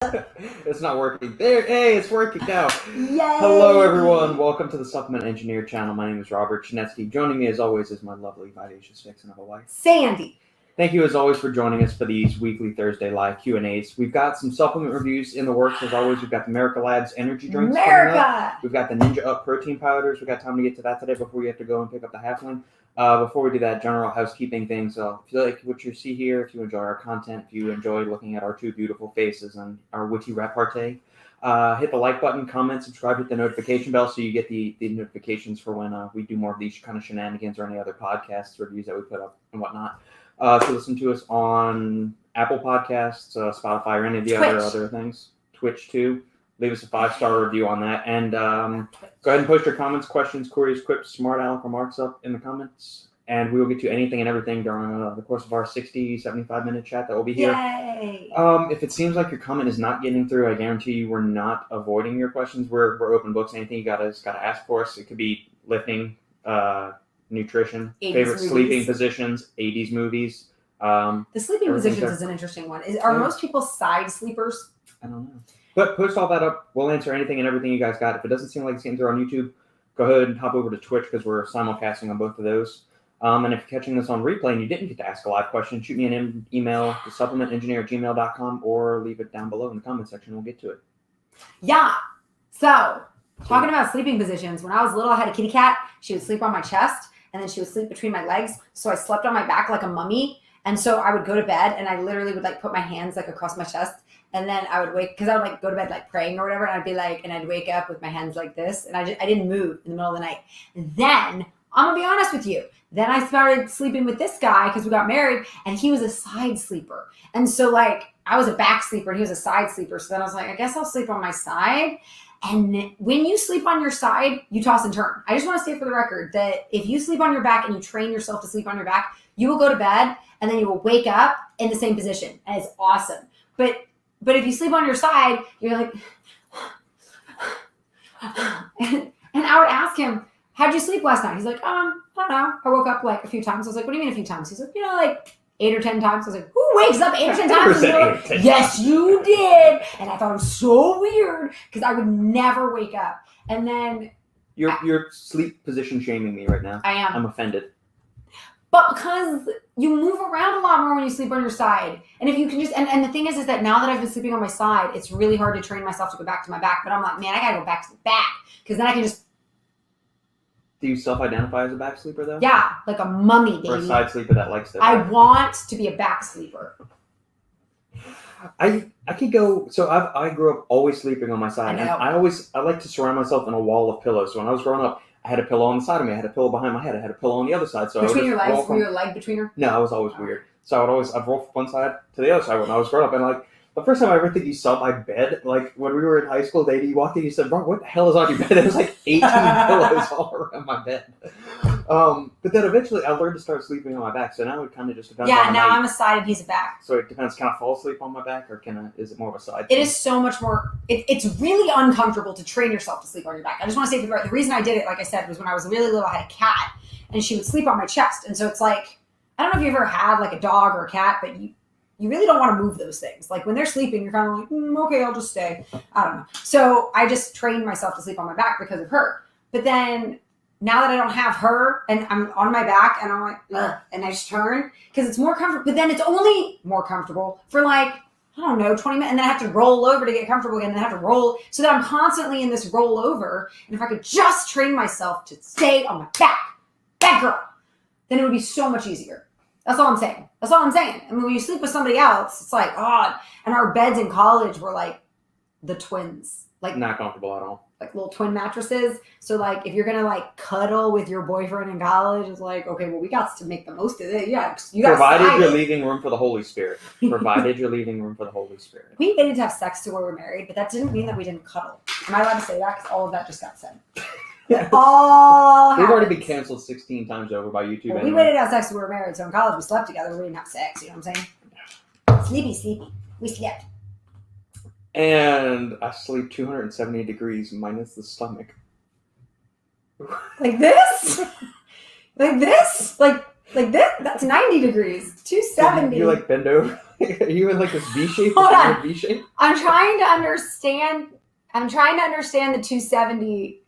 It's not working. There, hey, it's working now. Yay! Hello, everyone. Welcome to the Supplement Engineer channel. My name is Robert Chinetsky. Joining me, as always, is my lovely, vivacious vixen of a wife, Sandy. Thank you, as always, for joining us for these weekly Thursday live Q&As. We've got some supplement reviews in the works, as always. We've got the Merica Labs energy drinks coming up. We've got the Ninja Up protein powders. We've got time to get to that today before we have to go and pick up the halfling. Before we do that, general housekeeping things. If you like what you see here, if you enjoy our content, if you enjoy looking at our two beautiful faces and our witty repartee, hit the like button, comment, subscribe, hit the notification bell so you get the notifications for when we do more of these kind of shenanigans or any other podcasts, reviews that we put up and whatnot. So listen to us on Apple Podcasts, Spotify, or any of the other things. Twitch, too. Leave us a 5-star review on that. And go ahead and post your comments, questions, queries, quips, smart aleck remarks up in the comments. And we will get to anything and everything during the course of our 60, 75-minute chat that will be here. Yay! If it seems like your comment is not getting through, I guarantee you we're not avoiding your questions. We're open books. Anything you gotta ask for us. It could be lifting, nutrition, favorite sleeping positions, 80s movies. The sleeping positions is an interesting one. Are most people side sleepers? I don't know. But post all that up. We'll answer anything and everything you guys got. If it doesn't seem like it's getting through on YouTube, go ahead and hop over to Twitch because we're simulcasting on both of those. And if you're catching this on replay and you didn't get to ask a live question, shoot me an email to supplementengineer@gmail.com or leave it down below in the comment section. We'll get to it. Yeah. So, talking about sleeping positions, when I was little, I had a kitty cat. She would sleep on my chest, and then she would sleep between my legs. So I slept on my back like a mummy. And so I would go to bed, and I literally would put my hands across my chest. And then I would wake, because I would go to bed praying or whatever. And I'd be and I'd wake up with my hands like this. And I didn't move in the middle of the night. And then, I'm going to be honest with you. Then I started sleeping with this guy because we got married, and he was a side sleeper. And so I was a back sleeper and he was a side sleeper. So then I was I guess I'll sleep on my side. And when you sleep on your side, you toss and turn. I just want to say for the record that if you sleep on your back and you train yourself to sleep on your back, you will go to bed and then you will wake up in the same position. And it's awesome. But if you sleep on your side, you're and I would ask him, how'd you sleep last night? He's like, I don't know. I woke up a few times. I was like, what do you mean a few times? He's like, 8 or 10 times. I was like, who wakes up 8 or 10 times? Yes, you did. And I thought it was so weird because I would never wake up. And then You're sleep position shaming me right now. I am. I'm offended. But because you move around a lot more when you sleep on your side. And if you can just, and the thing is that now that I've been sleeping on my side, it's really hard to train myself to go back to my back. But I'm man, I gotta go back to the back. Because then I can just. Do you self-identify as a back sleeper, though? Yeah, like a mummy, baby. Or a side sleeper that likes to. I want to be a back sleeper. I could go. So I grew up always sleeping on my side, and I like to surround myself in a wall of pillows. So when I was growing up, I had a pillow on the side of me. I had a pillow behind my head. I had a pillow on the other side. So between your legs, were your leg between her? No, I was always weird. So I'd roll from one side to the other side when I was growing up, and the first time I ever think you saw my bed, when we were in high school dating, you walked in, you said, "Bro, what the hell is on your bed?" There was 18 pillows all around my bed. But then eventually I learned to start sleeping on my back, so now it kind of just depends. Yeah, now I'm a side and he's a back. So it depends. Can I fall asleep on my back, or is it more of a side? It is so much more. It's really uncomfortable to train yourself to sleep on your back. I just want to say the reason I did it, like I said, was when I was really little. I had a cat, and she would sleep on my chest, and so it's I don't know if you ever had a dog or a cat, but you really don't want to move those things. When they're sleeping, you're kind of okay, I'll just stay. I don't know. So I just trained myself to sleep on my back because of her. But then now that I don't have her and I'm on my back and I'm ugh, and I just turn because it's more comfortable. But then it's only more comfortable for I don't know, 20 minutes. And then I have to roll over to get comfortable again. And then I have to roll so that I'm constantly in this roll over. And if I could just train myself to stay on my back girl, then it would be so much easier. That's all I'm saying. I mean, when you sleep with somebody else, it's and our beds in college were the twins. Not comfortable at all. Little twin mattresses. So if you're going to cuddle with your boyfriend in college, it's okay, well, we got to make the most of it. Yeah. You got Provided you're leaving room for the Holy Spirit. Provided you're leaving room for the Holy Spirit. We didn't have sex till we were married, but that didn't mean that we didn't cuddle. Am I allowed to say that? Because all of that just got said. We've already been canceled 16 times over by YouTube. Well, we waited to have sex when we were married, so in college we slept together. We didn't have sex. You know what I'm saying? Sleepy. We slept. And I sleep 270 degrees minus the stomach. Like this? Like this? Like this? That's 90 degrees. 270. You bend over? Are you in like this V shape? Hold on. V shape? I'm trying to understand the 270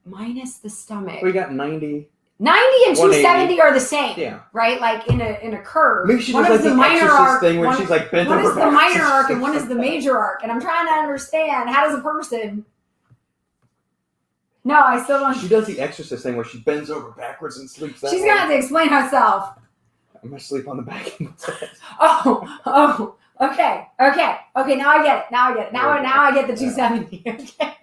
minus the stomach. We got 90. 90 and 270 180. are the same. Yeah. Right? Like in a curve. Maybe she One does is like the the minor Exorcist arc thing where one, she's like bent one over is the backwards. minor arc and one is the major arc. And I'm trying to understand, how does a person... No, I still don't... She does the Exorcist thing where she bends over backwards and sleeps that She's way. going to have to explain herself. I'm going to sleep on the back of my head. Oh, okay. Now I get it. Now I get the 270. Okay.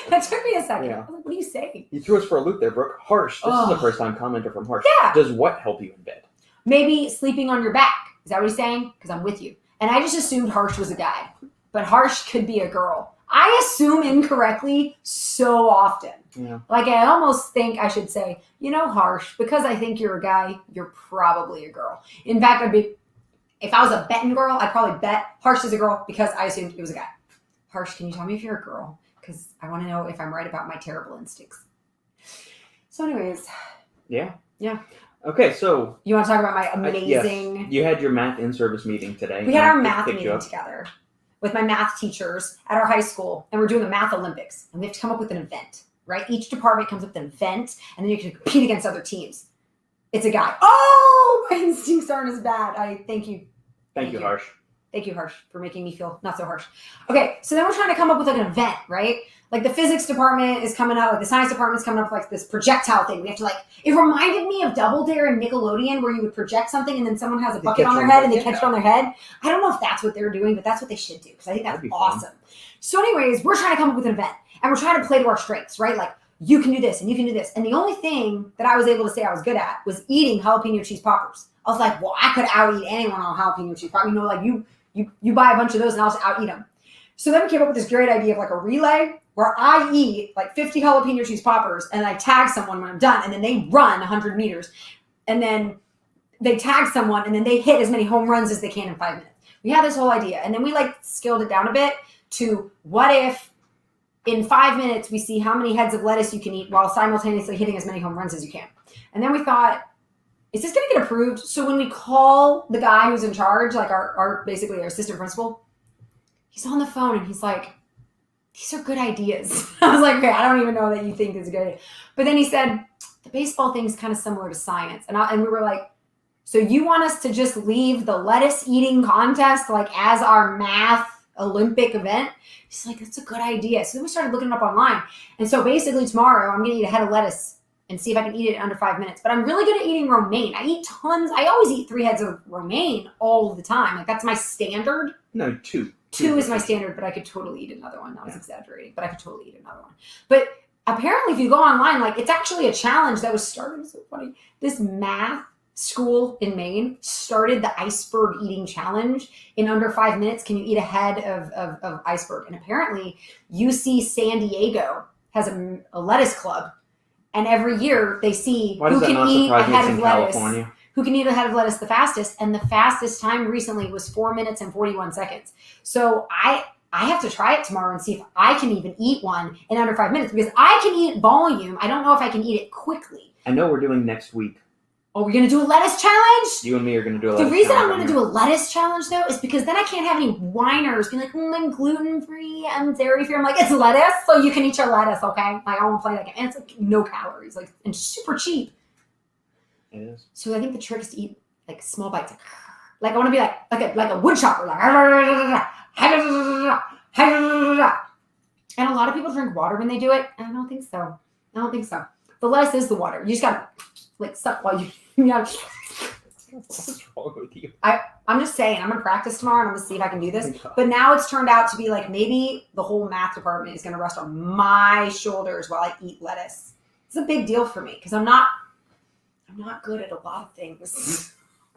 That took me a second. Yeah. I was like, what are you saying? You threw us for a loop there, Brooke. Harsh. This is the first time commenter from Harsh. Yeah. Does what help you in bed? Maybe sleeping on your back. Is that what he's saying? Because I'm with you. And I just assumed Harsh was a guy. But Harsh could be a girl. I assume incorrectly so often. Yeah. Like, I almost think I should say, Harsh, because I think you're a guy, you're probably a girl. In fact, if I was a betting girl, I'd probably bet Harsh is a girl because I assumed it was a guy. Harsh, can you tell me if you're a girl? Because I want to know if I'm right about my terrible instincts. So anyways. Yeah. Yeah. Okay, so... You want to talk about my amazing... Yes. You had your math in-service meeting today. We had our math meeting together with my math teachers at our high school, and we're doing a math Olympics, and we have to come up with an event, right? Each department comes up with an event, and then you can compete against other teams. It's a guy. Oh, my instincts aren't as bad. Thank you. Thank you, Harsh. Thank you, Harsh, for making me feel not so harsh. Okay, so then we're trying to come up with like an event, right? Like the physics department is coming up, like the science department's coming up with like this projectile thing. We have to it reminded me of Double Dare and Nickelodeon where you would project something and then someone has a bucket on their head and they catch it on their head. I don't know if that's what they're doing, but that's what they should do because I think that's awesome. So anyways, we're trying to come up with an event and we're trying to play to our strengths, right? Like you can do this and you can do this. And the only thing that I was able to say I was good at was eating jalapeno cheese poppers. I was like, well, I could out eat anyone on jalapeno cheese poppers. Like you buy a bunch of those and I'll just out eat them. So then we came up with this great idea of like a relay where I eat like 50 jalapeno cheese poppers and I tag someone when I'm done and then they run 100 meters and then they tag someone and then they hit as many home runs as they can in 5 minutes. We had this whole idea and then we scaled it down a bit to what if in 5 minutes we see how many heads of lettuce you can eat while simultaneously hitting as many home runs as you can. And then we thought, is this going to get approved? So when we call the guy who's in charge, like basically our assistant principal, he's on the phone and he's like, these are good ideas. I was like, okay, I don't even know that you think it's a good idea. But then he said, the baseball thing is kind of similar to science. And we were like, so you want us to just leave the lettuce eating contest as our math Olympic event? He's like, that's a good idea. So then we started looking it up online. And so basically tomorrow I'm going to eat a head of lettuce and see if I can eat it in under 5 minutes. But I'm really good at eating romaine. I eat tons. I always eat 3 heads of romaine all the time. That's my standard. No, 2. 2 is my standard, but I could totally eat another one. I was exaggerating, but I could totally eat another one. But apparently if you go online, it's actually a challenge that was started. It's so funny. This math school in Maine started the iceberg eating challenge. In under 5 minutes, can you eat a head of iceberg? And apparently UC San Diego has a lettuce club. And every year they see who can eat a head of lettuce. California? Who can eat a head of lettuce the fastest. And the fastest time recently was 4 minutes and 41 seconds. So I have to try it tomorrow and see if I can even eat one in under 5 minutes because I can eat line. I don't know if I can eat it quickly. I know we're doing next week. Oh, we're going to do a lettuce challenge? You and me are going to do a lettuce challenge. The reason I'm going to do a lettuce challenge, though, is because then I can't have any whiners being like, I'm gluten-free, I'm dairy-free. I'm like, it's lettuce, so you can eat your lettuce, okay? I won't play that game. And it's no calories, and super cheap. It is. So I think the trick is to eat, small bites. I want to be like a wood chopper, and a lot of people drink water when they do it. I don't think so. The lettuce is the water. You just got to, suck while you... What's wrong with you? I'm just saying, I'm going to practice tomorrow and I'm going to see if I can do this. But now it's turned out to be maybe the whole math department is going to rest on my shoulders while I eat lettuce. It's a big deal for me because I'm not good at a lot of things.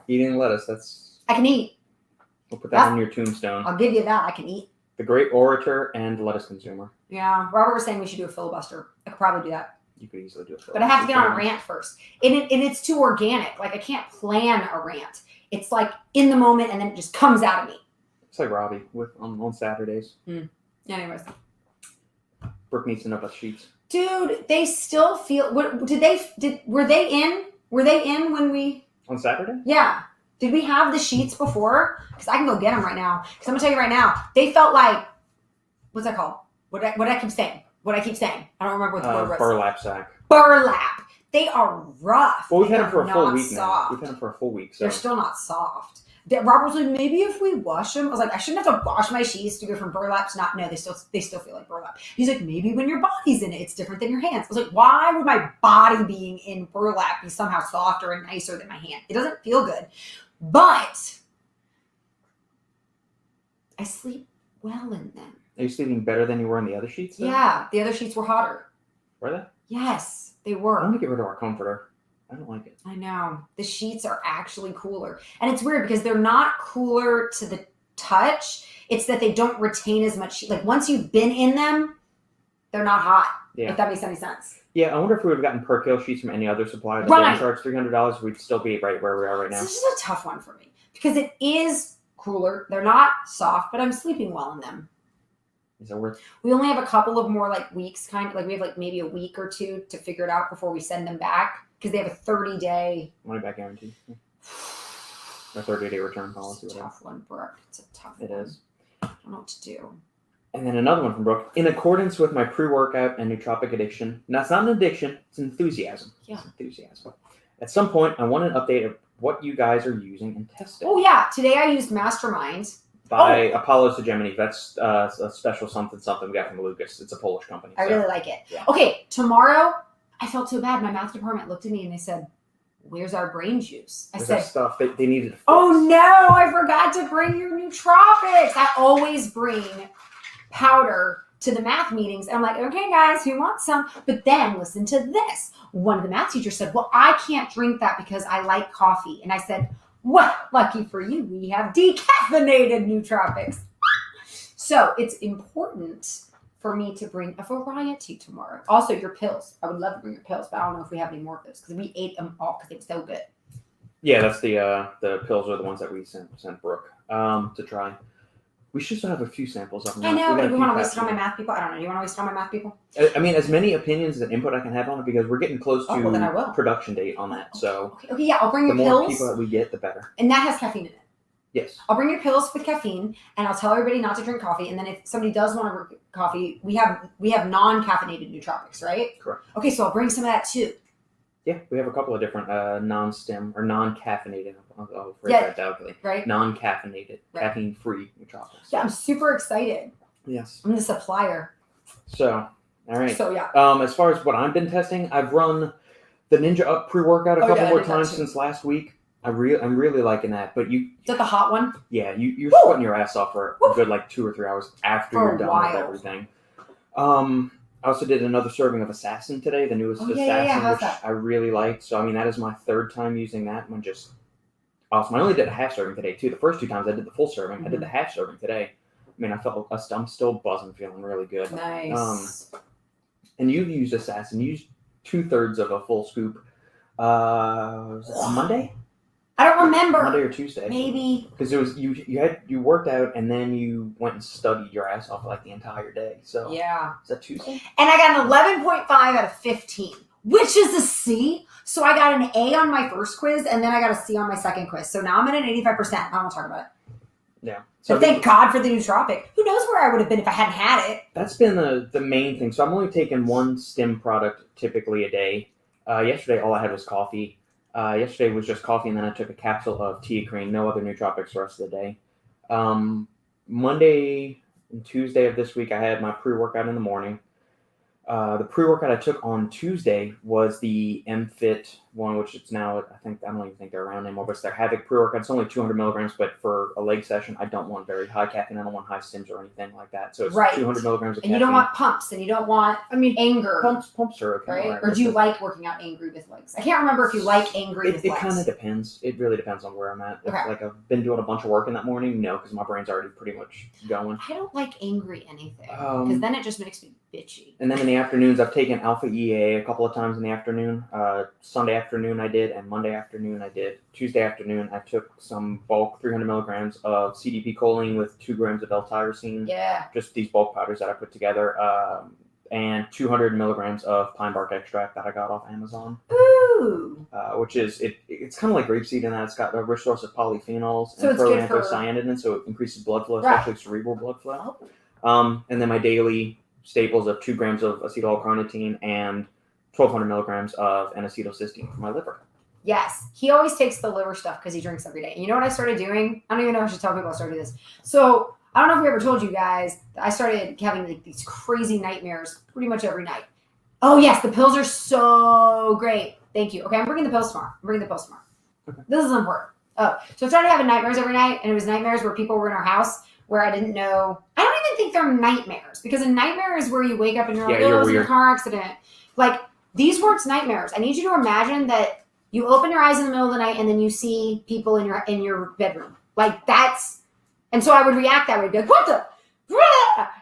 Eating lettuce, I can eat. We'll put that on your tombstone. I'll give you that. I can eat. The great orator and lettuce consumer. Yeah. Robert was saying we should do a filibuster. I could probably do that. You could easily do it. But I have to get on a rant first. And it's too organic. I can't plan a rant. It's in the moment and then it just comes out of me. It's like Robbie on Saturdays. Anyways. Brooke needs to know about sheets. Dude, they still feel... were they in when we... On Saturday? Yeah. Did we have the sheets before? Because I can go get them right now. Because I'm gonna tell you right now, they felt like, what's that called? What I keep saying? I don't remember what the word was. Burlap sack. Burlap. They are rough. Well, we've They had them for are a full not week soft. now. We've had them for a full week. So They're still not soft. Robert was like, maybe if we wash them. I was like, I shouldn't have to wash my sheets to go from burlap to not. No, they still feel like burlap. He's like, maybe when your body's in it, it's different than your hands. I was like, why would my body being in burlap be somehow softer and nicer than my hand? It doesn't feel good. But I sleep well in them. Are you sleeping better than you were in the other sheets? Though? Yeah, the other sheets were hotter. Were they? Yes, they I were. want to get rid of our comforter. I don't like it. I know. The sheets are actually cooler. And it's weird because they're not cooler to the touch. It's that they don't retain as much. Like once you've been in them, they're not hot. Yeah. If that makes any sense. Yeah, I wonder if we would have gotten per kill sheets from any other supplier that didn't charge $300, we'd still be right where we are right now. This is a tough one for me because it is cooler. They're not soft, but I'm sleeping well in them. Is it worth? We only have a couple of more like weeks, kind of like we have like maybe a week or two to figure it out before we send them back because they have a 30-day money back guarantee. A 30-day return policy. It's a tough one, Brooke. It's a tough one. It is. I don't know what to do. And then another one from Brooke. In accordance with my pre-workout and nootropic addiction, now it's not an addiction, it's enthusiasm. Yeah. It's enthusiasm. At some point, I want an update of what you guys are using and testing. Oh, yeah. Today I used Mastermind. By Apollo Gemini. That's a special something we got from Lucas. It's a Polish company. I really like it. Yeah. Okay, tomorrow, I felt so bad. My math department looked at me and they said, where's our brain juice? I There's said, that stuff they needed to fix. oh no, I forgot to bring your nootropics. I always bring powder to the math meetings. And I'm like, okay, guys, who wants some? But then listen to this. One of the math teachers said, well, I can't drink that because I like coffee. And I said, well, lucky for you, we have decaffeinated nootropics. So it's important for me to bring a variety tomorrow. Also, your pills. I would love to bring your pills, but I don't know if we have any more of those because we ate them all because they were so good. Yeah, that's the pills are the ones that we sent Brooke to try. We should still have a few samples of them. I know, but do we want to waste it on my math people? I don't know. Do you want to waste it on my math people? I mean, as many opinions and input I can have on it because we're getting close to production date on that. So okay, yeah, I'll bring your pills. The more people that we get, the better. And that has caffeine in it. Yes. I'll bring your pills with caffeine, and I'll tell everybody not to drink coffee. And then if somebody does want to drink coffee, we have non-caffeinated nootropics, right? Correct. Okay, so I'll bring some of that too. Yeah, we have a couple of different non-stim or non-caffeinated. I'll phrase that delicately. Right. Non-caffeinated, caffeine-free nootropics. Yeah, I'm super excited. Yes. I'm the supplier. So, all right. So yeah. As far as what I've been testing, I've run the Ninja Up pre-workout a couple more times since last week. I'm really liking that. But is that the hot one? Yeah, you're sweating your ass off for a good 2 or 3 hours after you're done with everything. I also did another serving of Assassin today, the newest Assassin, which I really liked. So, I mean, that is my third time using that one. Just awesome. I only did a half serving today, too. The first 2 times I did the full serving. Mm-hmm. I did the half serving today. I mean, I'm still buzzing, feeling really good. Nice. And you've used Assassin. You used 2/3 of a full scoop. Was it Monday? I don't remember. Monday or Tuesday. Maybe. Because it was you worked out and then you went and studied your ass off the entire day. So yeah. Is that Tuesday? And I got an 11.5 out of 15, which is a C. So I got an A on my first quiz and then I got a C on my second quiz. So now I'm at an 85%. I don't want to talk about it. Yeah. So thank God for the nootropic. Who knows where I would have been if I hadn't had it? That's been the main thing. So I'm only taking one stim product typically a day. Yesterday all I had was coffee. Yesterday was just coffee, and then I took a capsule of teacrine. No other nootropics the rest of the day. Monday and Tuesday of this week, I had my pre-workout in the morning. The pre-workout I took on Tuesday was the MFit one, which it's now, I don't even think they're around anymore, but it's their Havoc pre-workout. It's only 200 milligrams, but for a leg session, I don't want very high caffeine. I don't want high stims or anything like that. So it's 200 milligrams of caffeine. And you don't want pumps, and you don't want, anger. Pumps are okay. Right? Or do you like working out angry with legs? I can't remember if you like angry with legs. It kind of depends. It really depends on where I'm at. Okay. If, I've been doing a bunch of work in that morning, no, because my brain's already pretty much going. I don't like angry anything, because then it just makes me bitchy. And then in the afternoons, I've taken Alpha EA a couple of times in the afternoon. Sunday afternoon I did, and Monday afternoon I did. Tuesday afternoon I took some bulk 300 milligrams of CDP choline with 2 grams of L-tyrosine. Yeah. Just these bulk powders that I put together. and 200 milligrams of pine bark extract that I got off Amazon. Ooh. Which is it's kind of like grapeseed in that it's got a rich source of polyphenols So and it's good for anthocyanidin, so it increases blood flow, Right. especially cerebral blood flow. And then my daily staples of 2 grams of acetyl-L-carnitine and 1,200 milligrams of N-acetylcysteine for my liver. Yes, he always takes the liver stuff because he drinks every day. And you know what I started doing? I don't even know if I should tell people I started this. So I don't know if we ever told you guys that I started having like these crazy nightmares pretty much every night. Oh yes, the pills are so great. Thank you. Okay, I'm bringing the pills tomorrow. Okay. This is important. Oh, so I started having nightmares every night, and it was nightmares where people were in our house where I didn't know. I don't even think they're nightmares because a nightmare is where you wake up and you're like, oh, I was in a car accident. Like these weren't nightmares. I need you to imagine that you open your eyes in the middle of the night and then you see people in your bedroom. Like that's, and so I would react that way. I'd be like, what the?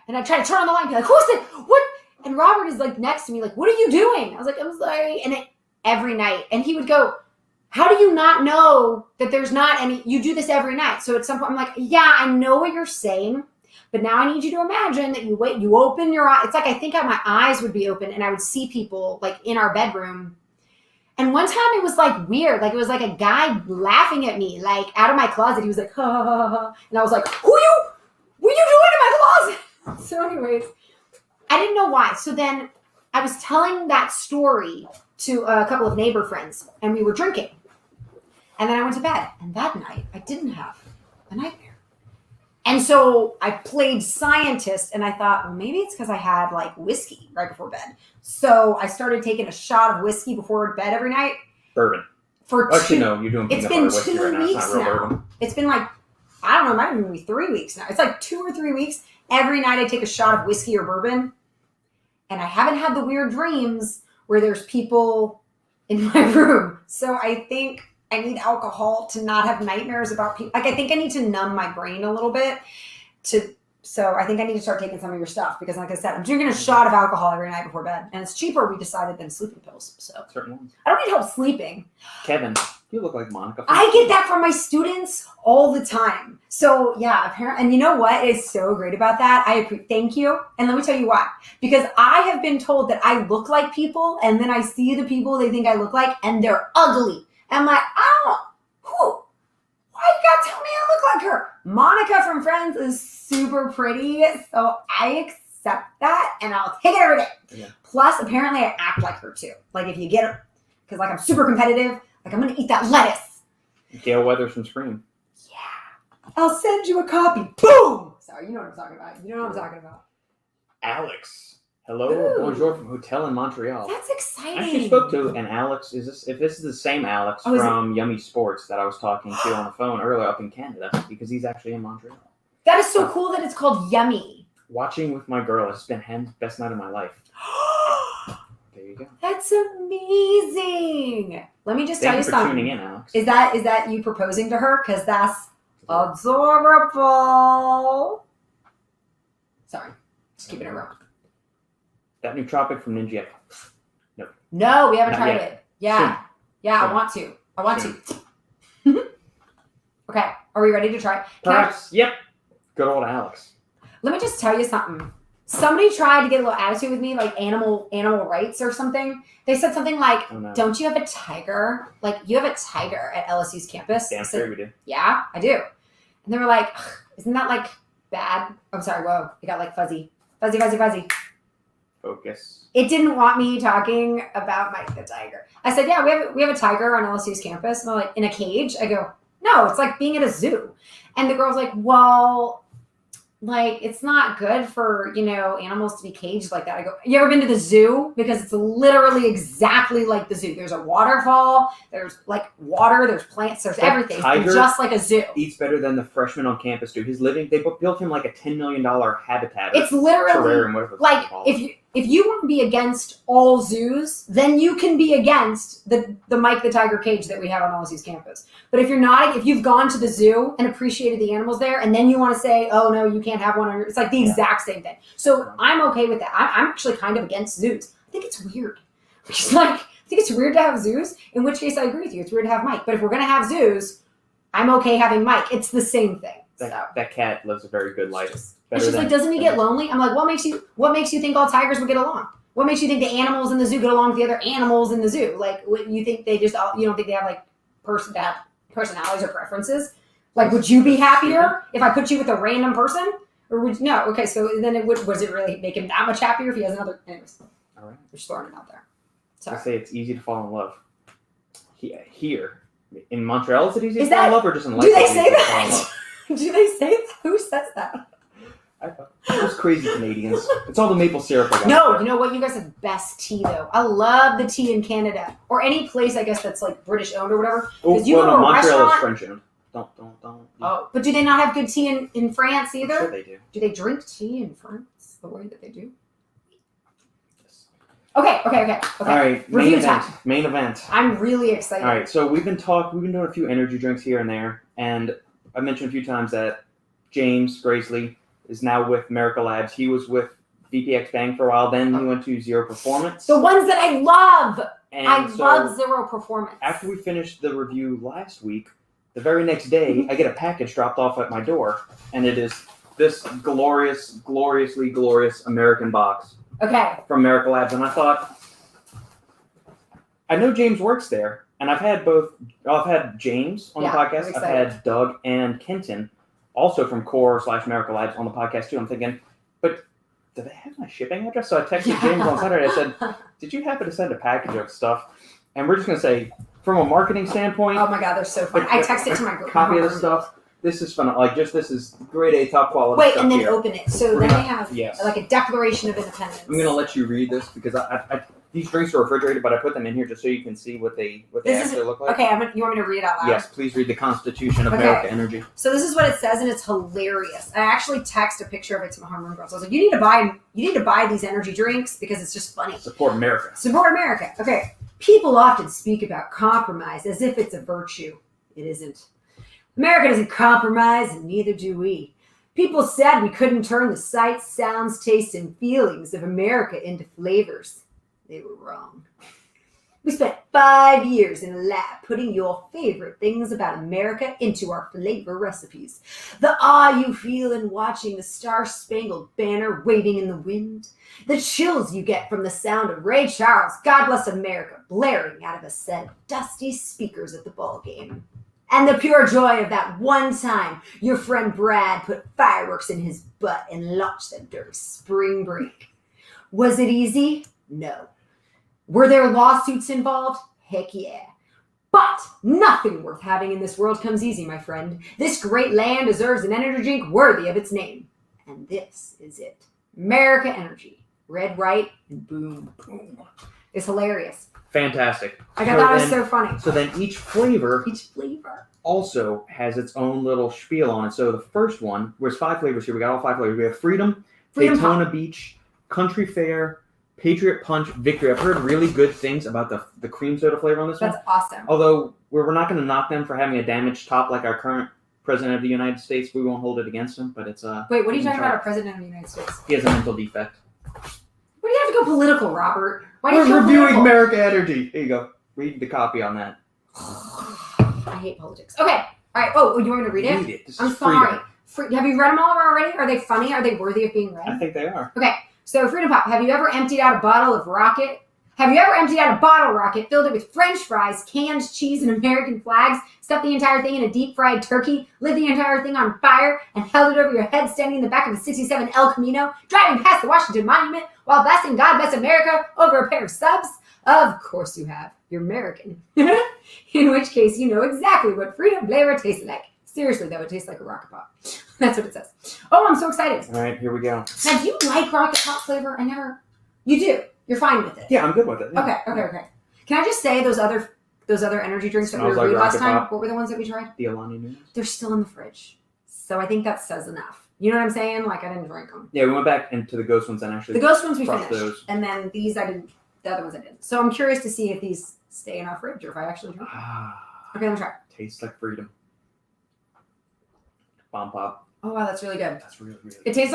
And I'd try to turn on the light and be like, who's it? What? And Robert is like next to me, like, what are you doing? I was like, I'm sorry. And every night. And he would go, how do you not know that there's not any, you do this every night. So at some point I'm like, yeah, I know what you're saying, but now I need you to imagine that you open your eyes. It's like, I think my eyes would be open and I would see people like in our bedroom. And one time it was like weird. Like it was like a guy laughing at me, like out of my closet. He was like, ha, ha, ha, ha. And I was like, what are you doing in my closet? So anyways, I didn't know why. So then I was telling that story to a couple of neighbor friends and we were drinking. And then I went to bed. And that night I didn't have a nightmare. And so I played scientist and I thought, well, maybe it's because I had like whiskey right before bed. So I started taking a shot of whiskey before bed every night. Bourbon. Actually, no, you're doing peanut butter whiskey right now. It's not real bourbon. It's been like, I don't know, it might even be 3 weeks now. It's like 2 or 3 weeks. Every night I take a shot of whiskey or bourbon. And I haven't had the weird dreams where there's people in my room. So I think I need alcohol to not have nightmares about people. Like I think I need to numb my brain a little bit so I think I need to start taking some of your stuff because like I said, I'm drinking a shot of alcohol every night before bed. And it's cheaper, we decided, than sleeping pills. So certain ones. I don't need help sleeping. Kevin, you look like Monica. I get that from my students all the time. So yeah, apparently, and you know what is so great about that? Thank you. And let me tell you why. Because I have been told that I look like people and then I see the people they think I look like and they're ugly. And I'm like, why you gotta tell me I look like her? Monica from Friends is super pretty, so I accept that and I'll take it every day. Yeah. Plus, apparently I act like her too. Like if you get her, because like I'm super competitive, like I'm gonna eat that lettuce. Gail Weathers from Scream. Yeah. I'll send you a copy. Boom! Sorry, you know what I'm talking about. Alex. Hello, bonjour from Hotel in Montreal. That's exciting. I actually spoke to an Alex. If this is the same Alex from Yummy Sports that I was talking to on the phone earlier up in Canada, because he's actually in Montreal. That is so cool that it's called Yummy. Watching with my girl has been the best night of my life. There you go. That's amazing. Let me just tell you something. Thank you for tuning in, Alex. Is that you proposing to her? Because that's adorable. Sorry, just keeping it real. That nootropic from Ninja. No, we haven't tried it. Yeah. Soon. Yeah, Soon. I want to. Okay, are we ready to try? Perhaps. Yep. Good old Alex. Let me just tell you something. Somebody tried to get a little attitude with me, like animal rights or something. They said something like, don't you have a tiger? Like, you have a tiger at LSU's campus. Damn sure we do. Yeah, I do. And they were like, isn't that like bad? I'm sorry, whoa. It got like fuzzy. Fuzzy. Focus. It didn't want me talking about Mike the tiger. I said, yeah, we have a tiger on LSU's campus. And they're like, in a cage? I go, no, it's like being at a zoo. And the girl's like, well, like, it's not good for, animals to be caged like that. I go, you ever been to the zoo? Because it's literally exactly like the zoo. There's a waterfall, there's like water, there's plants, there's everything. It's just like a zoo. Eats better than the freshmen on campus do. They built him like a $10 million habitat. It's literally like if you want to be against all zoos, then you can be against the Mike the Tiger cage that we have on LSU's campus. But if you've gone to the zoo and appreciated the animals there, and then you want to say, oh no, you can't have one on it's like the exact same thing. So I'm okay with that. I'm actually kind of against zoos. I think it's weird. I think it's weird to have zoos, in which case I agree with you. It's weird to have Mike. But if we're going to have zoos, I'm okay having Mike. It's the same thing. That cat lives a very good life. And she's like, doesn't he get lonely? I'm like, what makes you think all tigers would get along? What makes you think the animals in the zoo get along with the other animals in the zoo? Like, you think they just you don't think they have like personalities or preferences? Like, would you be happier if I put you with a random person? Or would no? Okay, so then was it really make him that much happier if he has another? Anyways, all right, just throwing it out there. I say it's easy to fall in love. Here in Montreal, is it easy to fall in love, or just in life? Do they say that? Do they say that? Who says that? Those crazy Canadians. It's all the maple syrup. No, you know what? You guys have best tea though. I love the tea in Canada or any place I guess that's like British owned or whatever. Oh, you go to a Montreal restaurant, is French owned. Don't. Oh, but do they not have good tea in France either? I'm sure they do. Do they drink tea in France the way that they do? Okay. All right, main event. I'm really excited. All right, so we've been doing a few energy drinks here and there, and I mentioned a few times that James Gracely is now with Merica Labs. He was with VPX Bang for a while, then he went to Zero Performance. The ones that I love. And I love Zero Performance. After we finished the review last week, the very next day, I get a package dropped off at my door, and it is this gloriously glorious American box. Okay. From Merica Labs, and I thought, I know James works there, and I've had James on the podcast, I've had Doug and Kenton, also from Core/Merica Labs on the podcast too. I'm thinking, but do they have my shipping address? So I texted James on Saturday. I said, did you happen to send a package of stuff? And we're just going to say, from a marketing standpoint. Oh my God, they're so fun. I texted to my group. Copy of the stuff. This is fun. This is grade A, top quality. Wait, stuff and then here. open it. So then they have like a Declaration of Independence. I'm going to let you read this because these drinks are refrigerated, but I put them in here just so you can see what they actually look like. Okay, you want me to read it out loud? Yes, please read the Constitution of Merica Energy. So this is what it says, and it's hilarious. I actually text a picture of it to my homeroom girls. I was like, you need to buy these energy drinks because it's just funny. Support America. Support America. Okay. People often speak about compromise as if it's a virtue. It isn't. America doesn't compromise, and neither do we. People said we couldn't turn the sights, sounds, tastes, and feelings of America into flavors. They were wrong. We spent 5 years in a lab putting your favorite things about America into our flavor recipes. The awe you feel in watching the Star-Spangled Banner waving in the wind. The chills you get from the sound of Ray Charles, God Bless America, blaring out of a set of dusty speakers at the ball game. And the pure joy of that one time your friend Brad put fireworks in his butt and launched them during spring break. Was it easy? No. Were there lawsuits involved? Heck yeah. But nothing worth having in this world comes easy, my friend. This great land deserves an energy drink worthy of its name. And this is it. Merica Energy. Red, right, and boom. Boom. It's hilarious. Fantastic. I thought it was so funny. So then each flavor also has its own little spiel on it. So the first one, there's 5 flavors here. We got all 5 flavors. We have Freedom Daytona Pop. Beach, Country Fair, Patriot Punch, Victory. I've heard really good things about the cream soda flavor on this one. That's awesome. Although we're not going to knock them for having a damaged top like our current president of the United States. We won't hold it against him, but it's Wait, what are you talking about? Our president of the United States? He has a mental defect. Why do you have to go political, Robert? Why do you We're reviewing Merica Energy. Here you go. Read the copy on that. I hate politics. Okay. All right. Oh, you want me to read it? Read it. This I'm is sorry. Freedom. Have you read them all already? Are they funny? Are they worthy of being read? I think they are. Okay. So Freedom Pop. Have you ever emptied out a bottle of Rocket? Have you ever emptied out a bottle Rocket, filled it with French fries, canned cheese, and American flags, stuffed the entire thing in a deep-fried turkey, lit the entire thing on fire, and held it over your head standing in the back of the 67 El Camino, driving past the Washington Monument while blasting God Bless America over a pair of subs? Of course you have. You're American. In which case, you know exactly what Freedom flavor tastes like. Seriously, though, it tastes like a Rocket Pop. That's what it says. Oh, I'm so excited. All right, here we go. Now, do you like Rocket Pop flavor? You do. You're fine with it. Yeah, I'm good with it. Yeah. Okay. Can I just say those other energy drinks that we reviewed last time? What were the ones that we tried? The Alani Nu's. They're still in the fridge. So I think that says enough. You know what I'm saying? Like, I didn't drink them. Yeah, we went back into the Ghost ones and actually. The Ghost ones we finished. Those. And then these I didn't. The other ones I didn't. So I'm curious to see if these stay in our fridge or if I actually drink them. Okay, let me try. Tastes like freedom. Bomb Pop. Oh wow, that's really good. That's really good. It tastes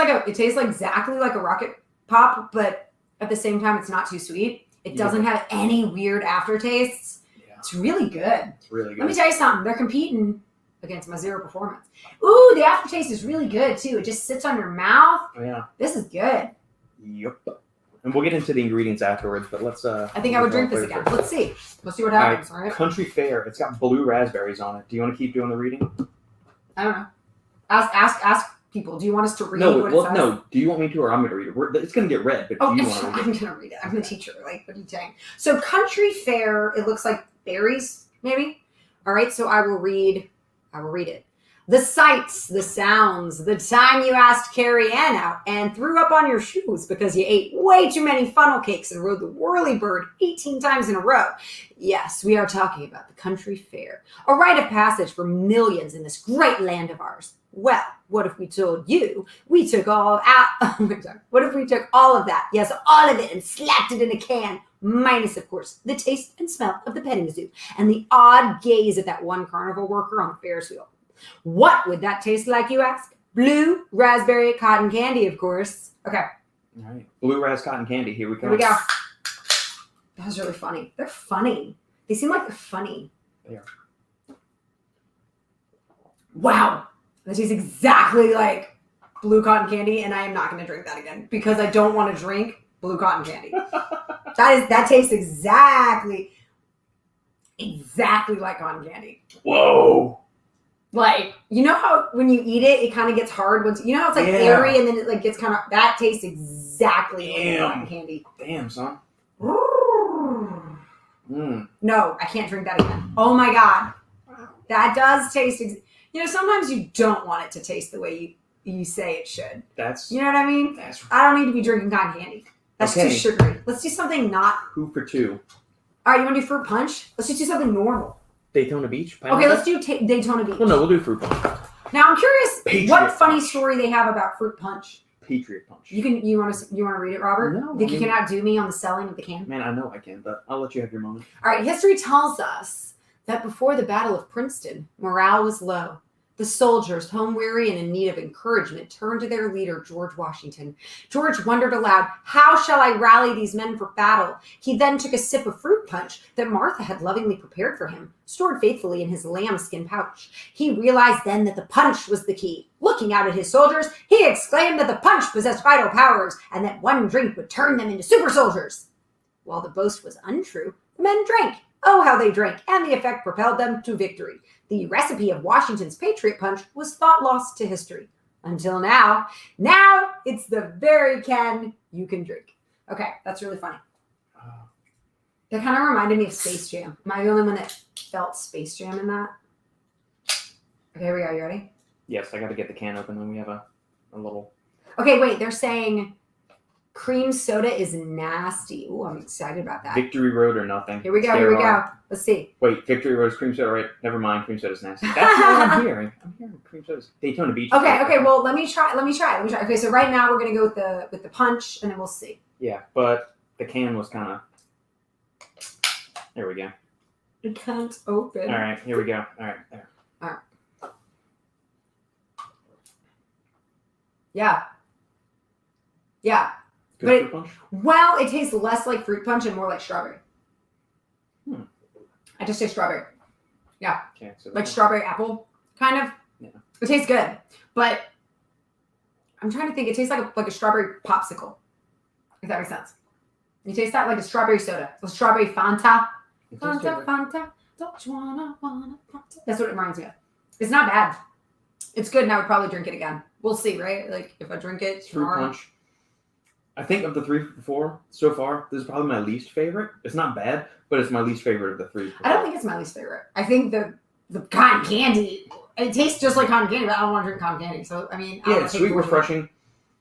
exactly like a Rocket Pop, but at the same time, it's not too sweet. It doesn't have any weird aftertastes. Yeah. It's really good. It's really good. Let me tell you something. They're competing against my zero performance. Ooh, the aftertaste is really good too. It just sits on your mouth. Oh, yeah. This is good. Yep. And we'll get into the ingredients afterwards, but let's. I think I would drink this again. Let's see. Let's see what happens. All right. Country Fair. It's got blue raspberries on it. Do you want to keep doing the reading? I don't know. Ask people. Do you want us to read No, what it says? no. Do you want me to, or I'm going to read it? It's going to get read, but do you want to read it? I'm going to read it. I'm the teacher. Like, what are you saying? So, Country Fair. It looks like berries, maybe. All right. So I will read it. The sights, the sounds, the time you asked Carrie Ann out and threw up on your shoes because you ate way too many funnel cakes and rode the whirlybird 18 times in a row. Yes, we are talking about the Country Fair, a rite of passage for millions in this great land of ours. Well, what if we told you we took all out? What if we took all of that? Yes, all of it, and slapped it in a can. Minus, of course, the taste and smell of the petting zoo and the odd gaze of that one carnival worker on the Ferris wheel. What would that taste like, you ask? Blue raspberry cotton candy, of course. Okay. All right. Blue ras cotton candy. Here we go. Here we go. That was really funny. They're funny. They seem like they're funny. They are. Wow. That tastes exactly like blue cotton candy, and I am not going to drink that again because I don't want to drink blue cotton candy. That tastes exactly like cotton candy. Whoa. Like, you know how when you eat it, it kind of gets hard once, you know how it's like airy and then it like gets kind of, that tastes exactly like cotton candy. Damn, son. No, I can't drink that again. Oh my God. That does taste, you know, sometimes you don't want it to taste the way you say it should. You know what I mean? I don't need to be drinking cotton candy. That's too sugary. Let's do something not. Who for two? All right, you want to do fruit punch? Let's just do something normal. Daytona Beach? Okay, let's do Daytona Beach. Well, no, we'll do fruit punch. Now, I'm curious what funny story they have about fruit punch. Patriot punch. You want to read it, Robert? No. Think you can outdo me on the selling of the can? Man, I know I can, but I'll let you have your moment. All right, history tells us that before the Battle of Princeton, morale was low. The soldiers, home weary and in need of encouragement, turned to their leader, George Washington. George wondered aloud, how shall I rally these men for battle? He then took a sip of fruit punch that Martha had lovingly prepared for him, stored faithfully in his lambskin pouch. He realized then that the punch was the key. Looking out at his soldiers, he exclaimed that the punch possessed vital powers and that one drink would turn them into super soldiers. While the boast was untrue, the men drank. Oh, how they drank, and the effect propelled them to victory. The recipe of Washington's Patriot Punch was thought lost to history. Until now. Now, it's the very can you can drink. Okay, that's really funny. That kind of reminded me of Space Jam. Am I the only one that felt Space Jam in that? Okay, here we go. You ready? Yes, I got to get the can open, and we have a little... Okay, wait, they're saying... cream soda is nasty. Ooh, I'm excited about that. Victory Road or nothing. Here we go. Let's see. Wait, Victory Road is cream soda, right? Never mind, cream soda's nasty. That's what I'm hearing. I'm hearing cream soda's Daytona Beach. Okay, well, let me try. Okay, so right now we're going to go with the punch, and then we'll see. Yeah, but the can was kind of... There we go. It can't open. All right, here we go. All right, there. All right. Yeah. Good fruit punch? Well, it tastes less like fruit punch and more like strawberry. I just say strawberry. Yeah. Okay, so like strawberry apple, kind of. Yeah. It tastes good, but I'm trying to think. It tastes like a strawberry popsicle, if that makes sense. You taste that like a strawberry soda. A strawberry Fanta. Fanta. Don't you wanna Fanta. That's what it reminds me of. It's not bad. It's good, and I would probably drink it again. We'll see, right? Like, if I drink it tomorrow. Fruit punch. I think of the 3 4 so far, this is probably my least favorite. It's not bad, but it's my least favorite of the 3. I don't think it's my least favorite. I think the cotton candy, it tastes just like cotton candy, but I don't want to drink cotton candy. So, I mean... Yeah, it's sweet, refreshing.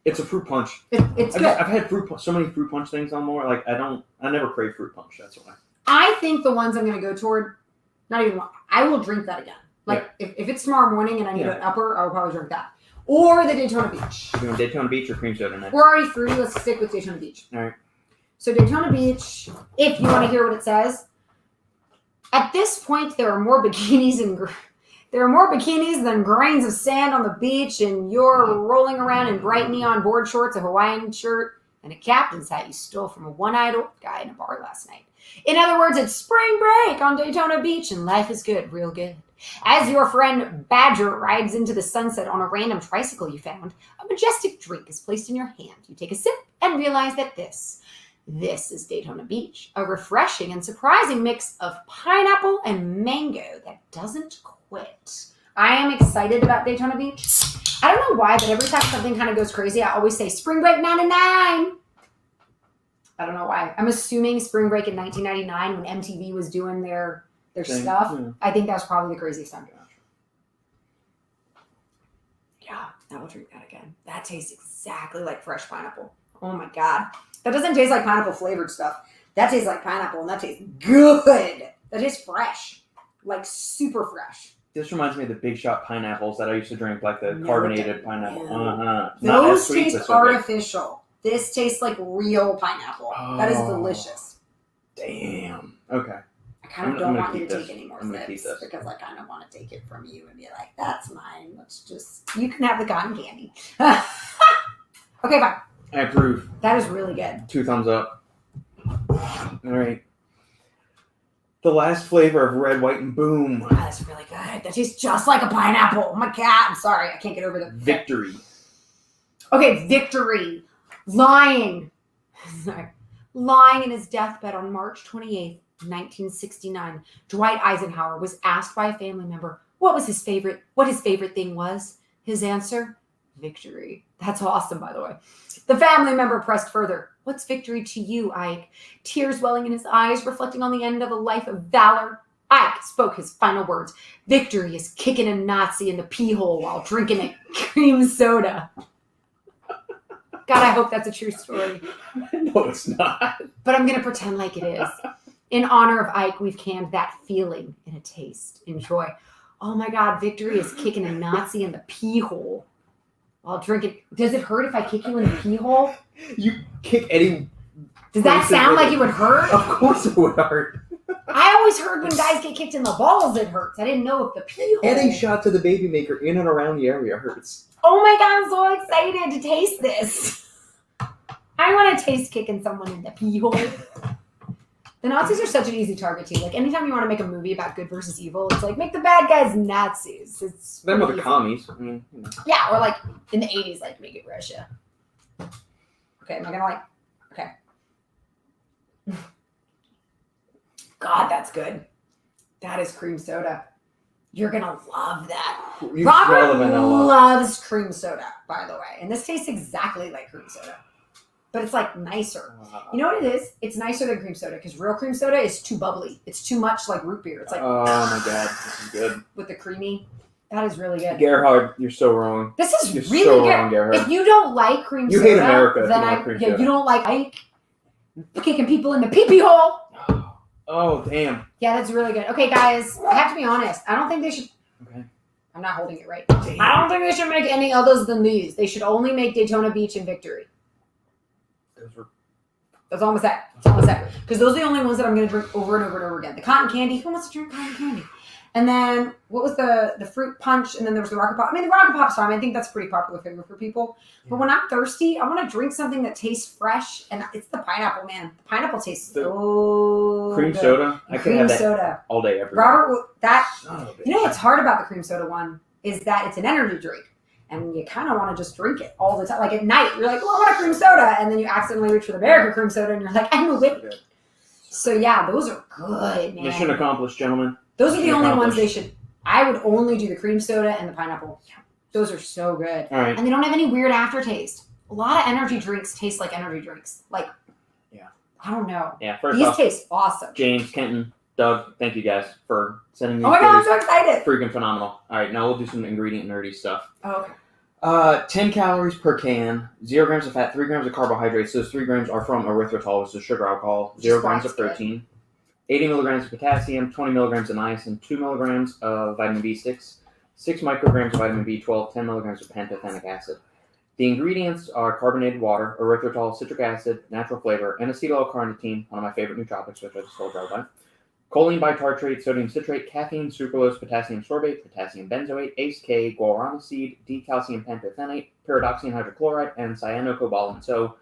It's a fruit punch. It's good. I've had so many fruit punch things on more. Like, I never crave fruit punch. That's why. I think the ones I'm going to go toward, not even one, I will drink that again. Like, if it's tomorrow morning and I need an upper, I will probably drink that. Or the Daytona Beach. You want Daytona Beach or cream soda next? We're already fruity. Let's stick with Daytona Beach. All right. So Daytona Beach, if you want to hear what it says, at this point there are more bikinis than grains of sand on the beach, and you're rolling around in bright neon board shorts, a Hawaiian shirt, and a captain's hat you stole from a one-eyed old guy in a bar last night. In other words, it's spring break on Daytona Beach, and life is good, real good. As your friend Badger rides into the sunset on a random tricycle you found, a majestic drink is placed in your hand. You take a sip and realize that this is Daytona Beach, a refreshing and surprising mix of pineapple and mango that doesn't quit. I am excited about Daytona Beach. I don't know why, but every time something kind of goes crazy, I always say Spring Break 99. I don't know why. I'm assuming Spring Break in 1999 when MTV was doing their stuff. Yeah. I think that was probably the craziest time. Yeah, I will drink that again. That tastes exactly like fresh pineapple. Oh my God. That doesn't taste like pineapple flavored stuff. That tastes like pineapple and that tastes good. That tastes fresh. Like super fresh. This reminds me of the Big Shot pineapples that I used to drink, like the carbonated pineapple. Those taste artificial. This tastes like real pineapple. That is delicious. Damn. Okay. I kind of don't want you to take any more sips because I kind of want to take it from you and be like, that's mine. You can have the cotton candy. Okay, fine. I approve. That is really good. 2 thumbs up. All right. The last flavor of red, white, and boom. Oh, that's really good. That tastes just like a pineapple. Oh my God. I'm sorry. I can't get over the Victory. Okay, Victory. Lying. Sorry. Lying in his deathbed on March 28th, 1969, Dwight Eisenhower was asked by a family member what his favorite thing was. His answer, victory. That's awesome, by the way. The family member pressed further. What's victory to you, Ike? Tears welling in his eyes, reflecting on the end of a life of valor. Ike spoke his final words. Victory is kicking a Nazi in the pee hole while drinking a cream soda. God, I hope that's a true story. No, it's not. But I'm going to pretend like it is. In honor of Ike, we've canned that feeling in a taste. Enjoy. Oh my God, victory is kicking a Nazi in the pee hole while drinking. Does it hurt if I kick you in the pee hole? You kick any... Does that sound like it would hurt? Of course it would hurt. I always heard when guys get kicked in the balls, it hurts. I didn't know if the pee hole... Any shot to the baby maker in and around the area hurts. Oh my God, I'm so excited to taste this. I want to taste kicking someone in the pee hole. The Nazis are such an easy target too. Like anytime you want to make a movie about good versus evil, it's like make the bad guys Nazis. It's them with the commies. I mean, you know. Yeah, or like in the 80s, like make it Russia. Okay, am I gonna like? Okay. God, that's good. That is cream soda. You're gonna love that. Robert loves cream soda, by the way, and this tastes exactly like cream soda. But it's like nicer. You know what it is? It's nicer than cream soda because real cream soda is too bubbly. It's too much like root beer. It's like, oh my God, this is good. With the creamy. That is really good. Gerhard, you're so wrong. This is you're really so good. Wrong, Gerhard. If you don't like cream soda, you hate America. Then you don't like Ike kicking people in the pee-pee hole. Oh, damn. Yeah, that's really good. Okay, guys, I have to be honest. I don't think they should. Okay. I'm not holding it right. Damn. I don't think they should make any others than these. They should only make Daytona Beach and Victory. That's almost that. It's almost that. Because those are the only ones that I'm going to drink over and over and over again. The cotton candy. Who wants to drink cotton candy? And then, what was the fruit punch? And then there was the Rocket Pop. I mean, the Rocket Pop's fine. I think that's a pretty popular favorite for people. Yeah. But when I'm thirsty, I want to drink something that tastes fresh. And it's the pineapple, man. The pineapple tastes so cream good. Soda? I can have that soda. All day, every day. Robert, you know what's hard about the cream soda one is that it's an energy drink. And you kind of want to just drink it all the time. Like at night, you're like, oh, I want a cream soda. And then you accidentally reach for the Merica cream soda and you're like, I'm a whip. So yeah, those are good, man. Mission accomplished, gentlemen. Those are the only ones they should. I would only do the cream soda and the pineapple. Those are so good. All right. And they don't have any weird aftertaste. A lot of energy drinks taste like energy drinks. Like, yeah. I don't know. Yeah, first these off, taste awesome. James, Kenton, Doug, thank you guys for sending me. Oh my God, I'm so excited. Freaking phenomenal. All right, now we'll do some ingredient nerdy stuff. Oh, okay. 10 calories per can, 0 grams of fat, 3 grams of carbohydrates. Those 3 grams are from erythritol, which is sugar alcohol, 0 grams of protein, 80 milligrams of potassium, 20 milligrams of niacin, 2 milligrams of vitamin B6, 6 micrograms of vitamin B12, 10 milligrams of pantothenic acid. The ingredients are carbonated water, erythritol, citric acid, natural flavor, and acetyl-L-carnitine, one of my favorite nootropics, which I just told you about. Choline bitartrate, sodium citrate, caffeine, sucralose, potassium sorbate, potassium benzoate, ACE-K, guarana seed, D-calcium pantothenate, pyridoxine hydrochloride, and cyanocobalamin. So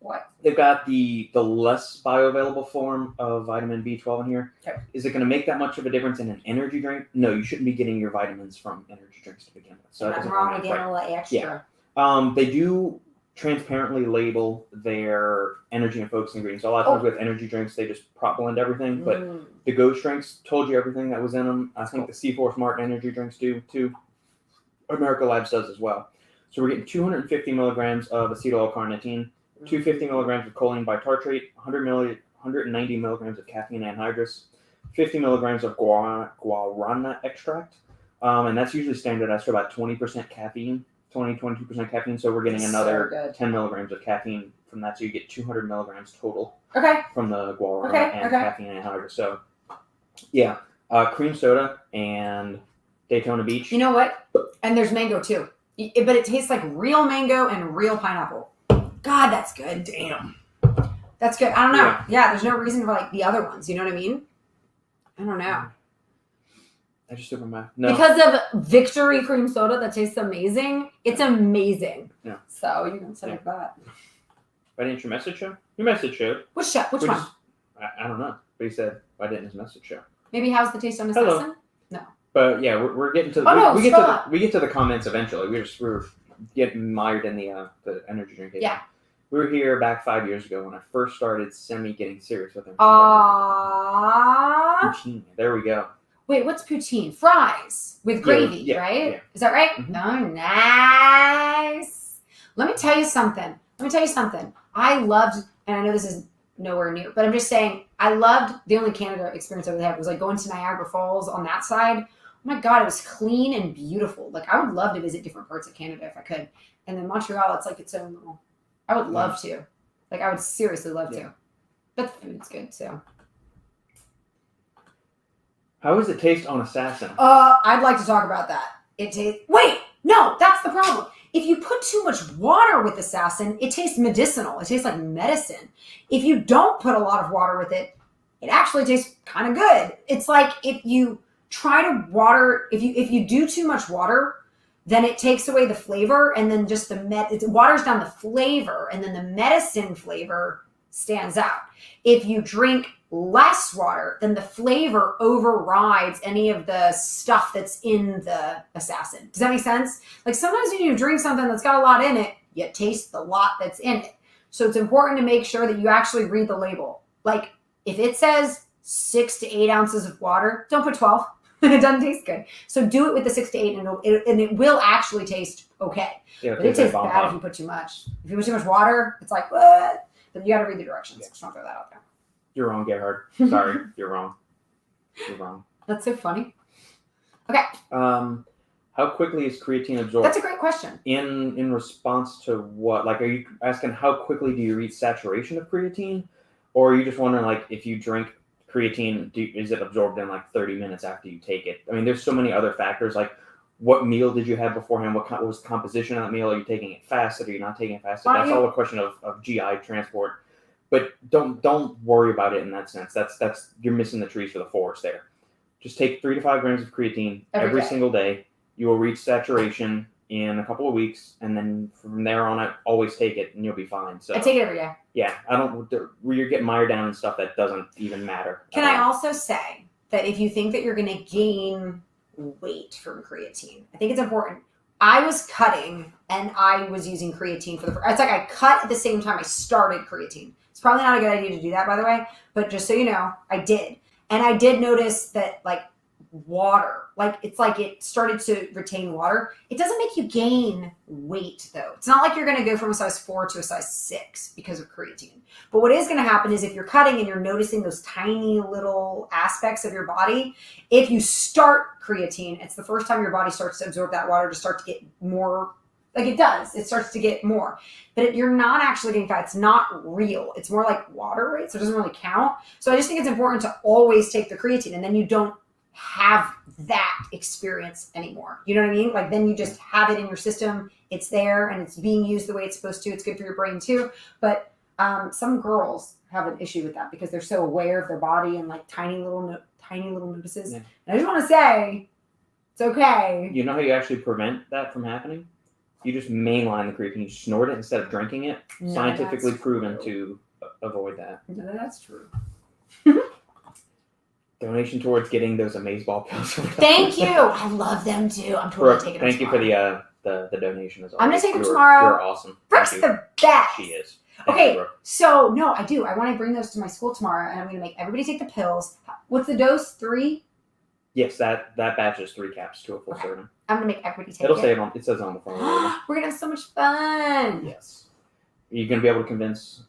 What? They've got the less bioavailable form of vitamin B12 in here. Okay. Is it going to make that much of a difference in an energy drink? No, you shouldn't be getting your vitamins from energy drinks to begin with. So that Nothing doesn't wrong really with getting a little extra. They do transparently label their energy and focus ingredients. A lot of times with energy drinks, they just prop blend everything. But the Ghost drinks told you everything that was in them. I think the C4 Smart energy drinks do too. Merica Labs does as well. So we're getting 250 milligrams of acetyl L-carnitine, 250 milligrams of choline bitartrate, 190 milligrams of caffeine anhydrous, 50 milligrams of guarana extract, and that's usually standardized for about 20% caffeine, 22% caffeine. So we're getting another 10 milligrams of caffeine from that, so you get 200 milligrams total from the guarana and caffeine anhydrous. So, yeah, cream soda and Daytona Beach. You know what? And there's mango too. But it tastes like real mango and real pineapple. God, that's good. Damn. That's good. I don't know. Yeah, there's no reason for like the other ones. You know what I mean? I don't know. I just took my mouth. No. Because of Victory cream soda that tastes amazing. It's amazing. Yeah. So you can say that. Why didn't your message show? Your message showed. Which one? I don't know. But he said, why didn't his message show? Maybe how's the taste on Assassin? No. But yeah, we're getting to we get to the comments eventually. We're getting mired in the energy drink. Yeah. We were here back 5 years ago when I first started getting serious with him. Poutine. There we go. Wait, what's poutine? Fries with gravy, right? Yeah. Is that right? Mm-hmm. Oh, nice. Let me tell you something. I loved, and I know this is nowhere near, but I'm just saying, I loved the only Canada experience I ever had was like going to Niagara Falls on that side. Oh my God, it was clean and beautiful. Like I would love to visit different parts of Canada if I could. And then Montreal, it's like its own little, I would love to. Like I would seriously love to. But the food's good too. How does it taste on Assassin? I'd like to talk about that. Wait, no, that's the problem. If you put too much water with Assassin, it tastes medicinal. It tastes like medicine. If you don't put a lot of water with it, it actually tastes kind of good. It's like if you try to if you do too much water, then it takes away the flavor, and then just it waters down the flavor, and then the medicine flavor stands out. If you drink less water, then the flavor overrides any of the stuff that's in the Assassin. Does that make sense? Like sometimes when you drink something that's got a lot in it, you taste the lot that's in it. So it's important to make sure that you actually read the label. Like if it says 6 to 8 ounces of water, don't put 12. It doesn't taste good. So do it with the 6 to 8 and it will actually taste okay. Yeah, but it tastes bad if you put too much. If you put too much water, it's like, what? But you got to read the directions. Just don't throw that out there. You're wrong, Gerhard. Sorry, you're wrong. You're wrong. That's so funny. Okay. How quickly is creatine absorbed? That's a great question. In response to what? Like, are you asking how quickly do you reach saturation of creatine? Or are you just wondering, like, if you drink creatine, is it absorbed in, like, 30 minutes after you take it? I mean, there's so many other factors, like, what meal did you have beforehand? What was the composition of that meal? Are you taking it fasted? Are you not taking it fasted? That's all a question of GI transport. But don't worry about it in that sense. That's you're missing the trees for the forest there. Just take 3 to 5 grams of creatine every single day. You will reach saturation in a couple of weeks, and then from there on, I always take it, and you'll be fine. So I take it every day. Yeah, where you're getting mired down and stuff that doesn't even matter. Can I also say that if you think that you're going to gain weight from creatine, I think it's important. I was cutting and I was using creatine for it's like I cut at the same time I started creatine. It's probably not a good idea to do that, by the way, but just so you know, I did. And I did notice that like water, like it's like it started to retain water. It doesn't make you gain weight though. It's not like you're going to go from a size 4 to a size 6 because of creatine. But what is going to happen is if you're cutting and you're noticing those tiny little aspects of your body, if you start creatine, it's the first time your body starts to absorb that water to start to get more, like it does. It starts to get more. But you're not actually getting fat. It's not real. It's more like water, right? So it doesn't really count. So I just think it's important to always take the creatine, and then you don't have that experience anymore. You know what I mean? Like then you just have it in your system. It's there and it's being used the way it's supposed to. It's good for your brain too. But some girls have an issue with that because they're so aware of their body and like tiny little notices. Yeah. And I just want to say, it's okay. You know how you actually prevent that from happening? You just mainline the creatine. You snort it instead of drinking it. No, Scientifically that's proven true. to avoid that. No, that's true. Donation towards getting those Amazeball pills. Thank you. I love them too. I'm totally taking them. Thank you for the donation as always. I'm gonna take them tomorrow. You're awesome. Brooke's the best. She is. Okay, so no, I do. I want to bring those to my school tomorrow, and I'm gonna make everybody take the pills. What's the dose? 3? Yes, that batch is 3 caps to a full serving. I'm gonna make everybody take It'll it says on the phone. We're gonna have so much fun. Yes. Are you gonna be able to convince?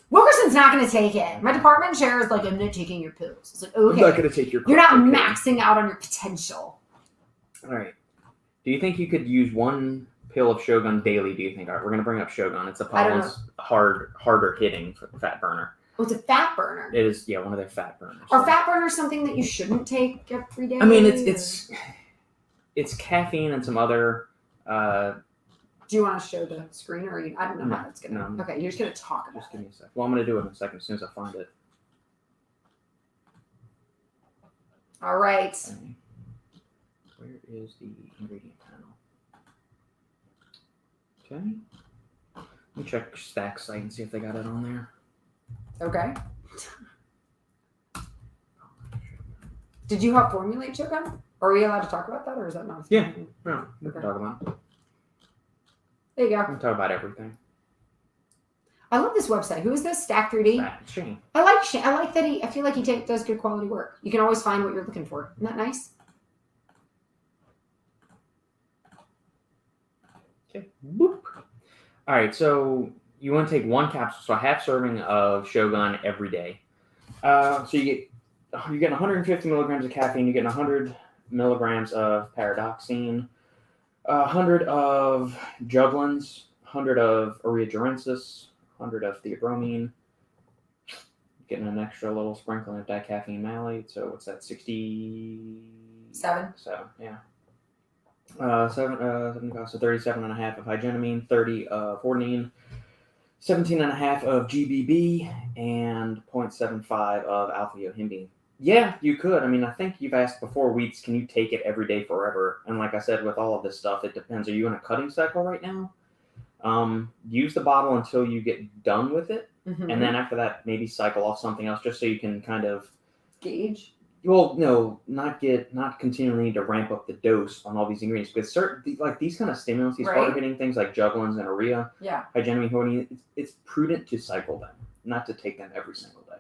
Wilkerson's not gonna take it. My department chair is like, I'm not taking your pills. It's like, okay, I'm not gonna take your. You're not maxing out on your potential. All right. Do you think you could use 1 pill of Shogun daily? Do you think? All right, we're gonna bring up Shogun. It's a Pollen's harder hitting fat burner. Oh, it's a fat burner. It is, yeah, one of their fat burners. Are fat burners something that you shouldn't take every day? I mean, it's caffeine and some other. Do you want to show the screen, or I don't know how it's gonna. No. Okay, you're just gonna talk about Just give me a sec. Well, I'm gonna do it in a second as soon as I find it. All right. Okay. Where is the ingredient panel? Okay. Let me check Stack site and see if they got it on there. Okay. Did you help formulate Shogun? Are we allowed to talk about that, or is that not? Yeah. No, we can talk about it. There you go. We can talk about everything. I love this website. Who is this? Stack 3D. Shane. I like Shane. I like that I feel like he does good quality work. You can always find what you're looking for. Isn't that nice? Okay. Boop. All right. So you want to take 1 capsule, so a half serving of Shogun every day. So you're getting 150 milligrams of caffeine. You're getting 100 milligrams of paradoxine, 100 of juglans, 100 of ureagerensis, 100 of theobromine. Getting an extra little sprinkling of dicaffeine malate. So what's that? 67. So yeah. 7 so 37.5 of hygenamine, 30 of ornine, 17.5 of GBB, and 0.75 of alpha-yohimbine. Yeah, you could. I mean, I think you've asked before, Wheats, can you take it every day forever? And like I said, with all of this stuff, it depends. Are you in a cutting cycle right now? Use the bottle until you get done with it. Mm-hmm. And then after that, maybe cycle off something else just so you can kind of gauge. Well, no, not continually need to ramp up the dose on all these ingredients, because these kind of stimulants, these harder hitting things like juglans and urea, hygenamine, horny, it's prudent to cycle them, not to take them every single day.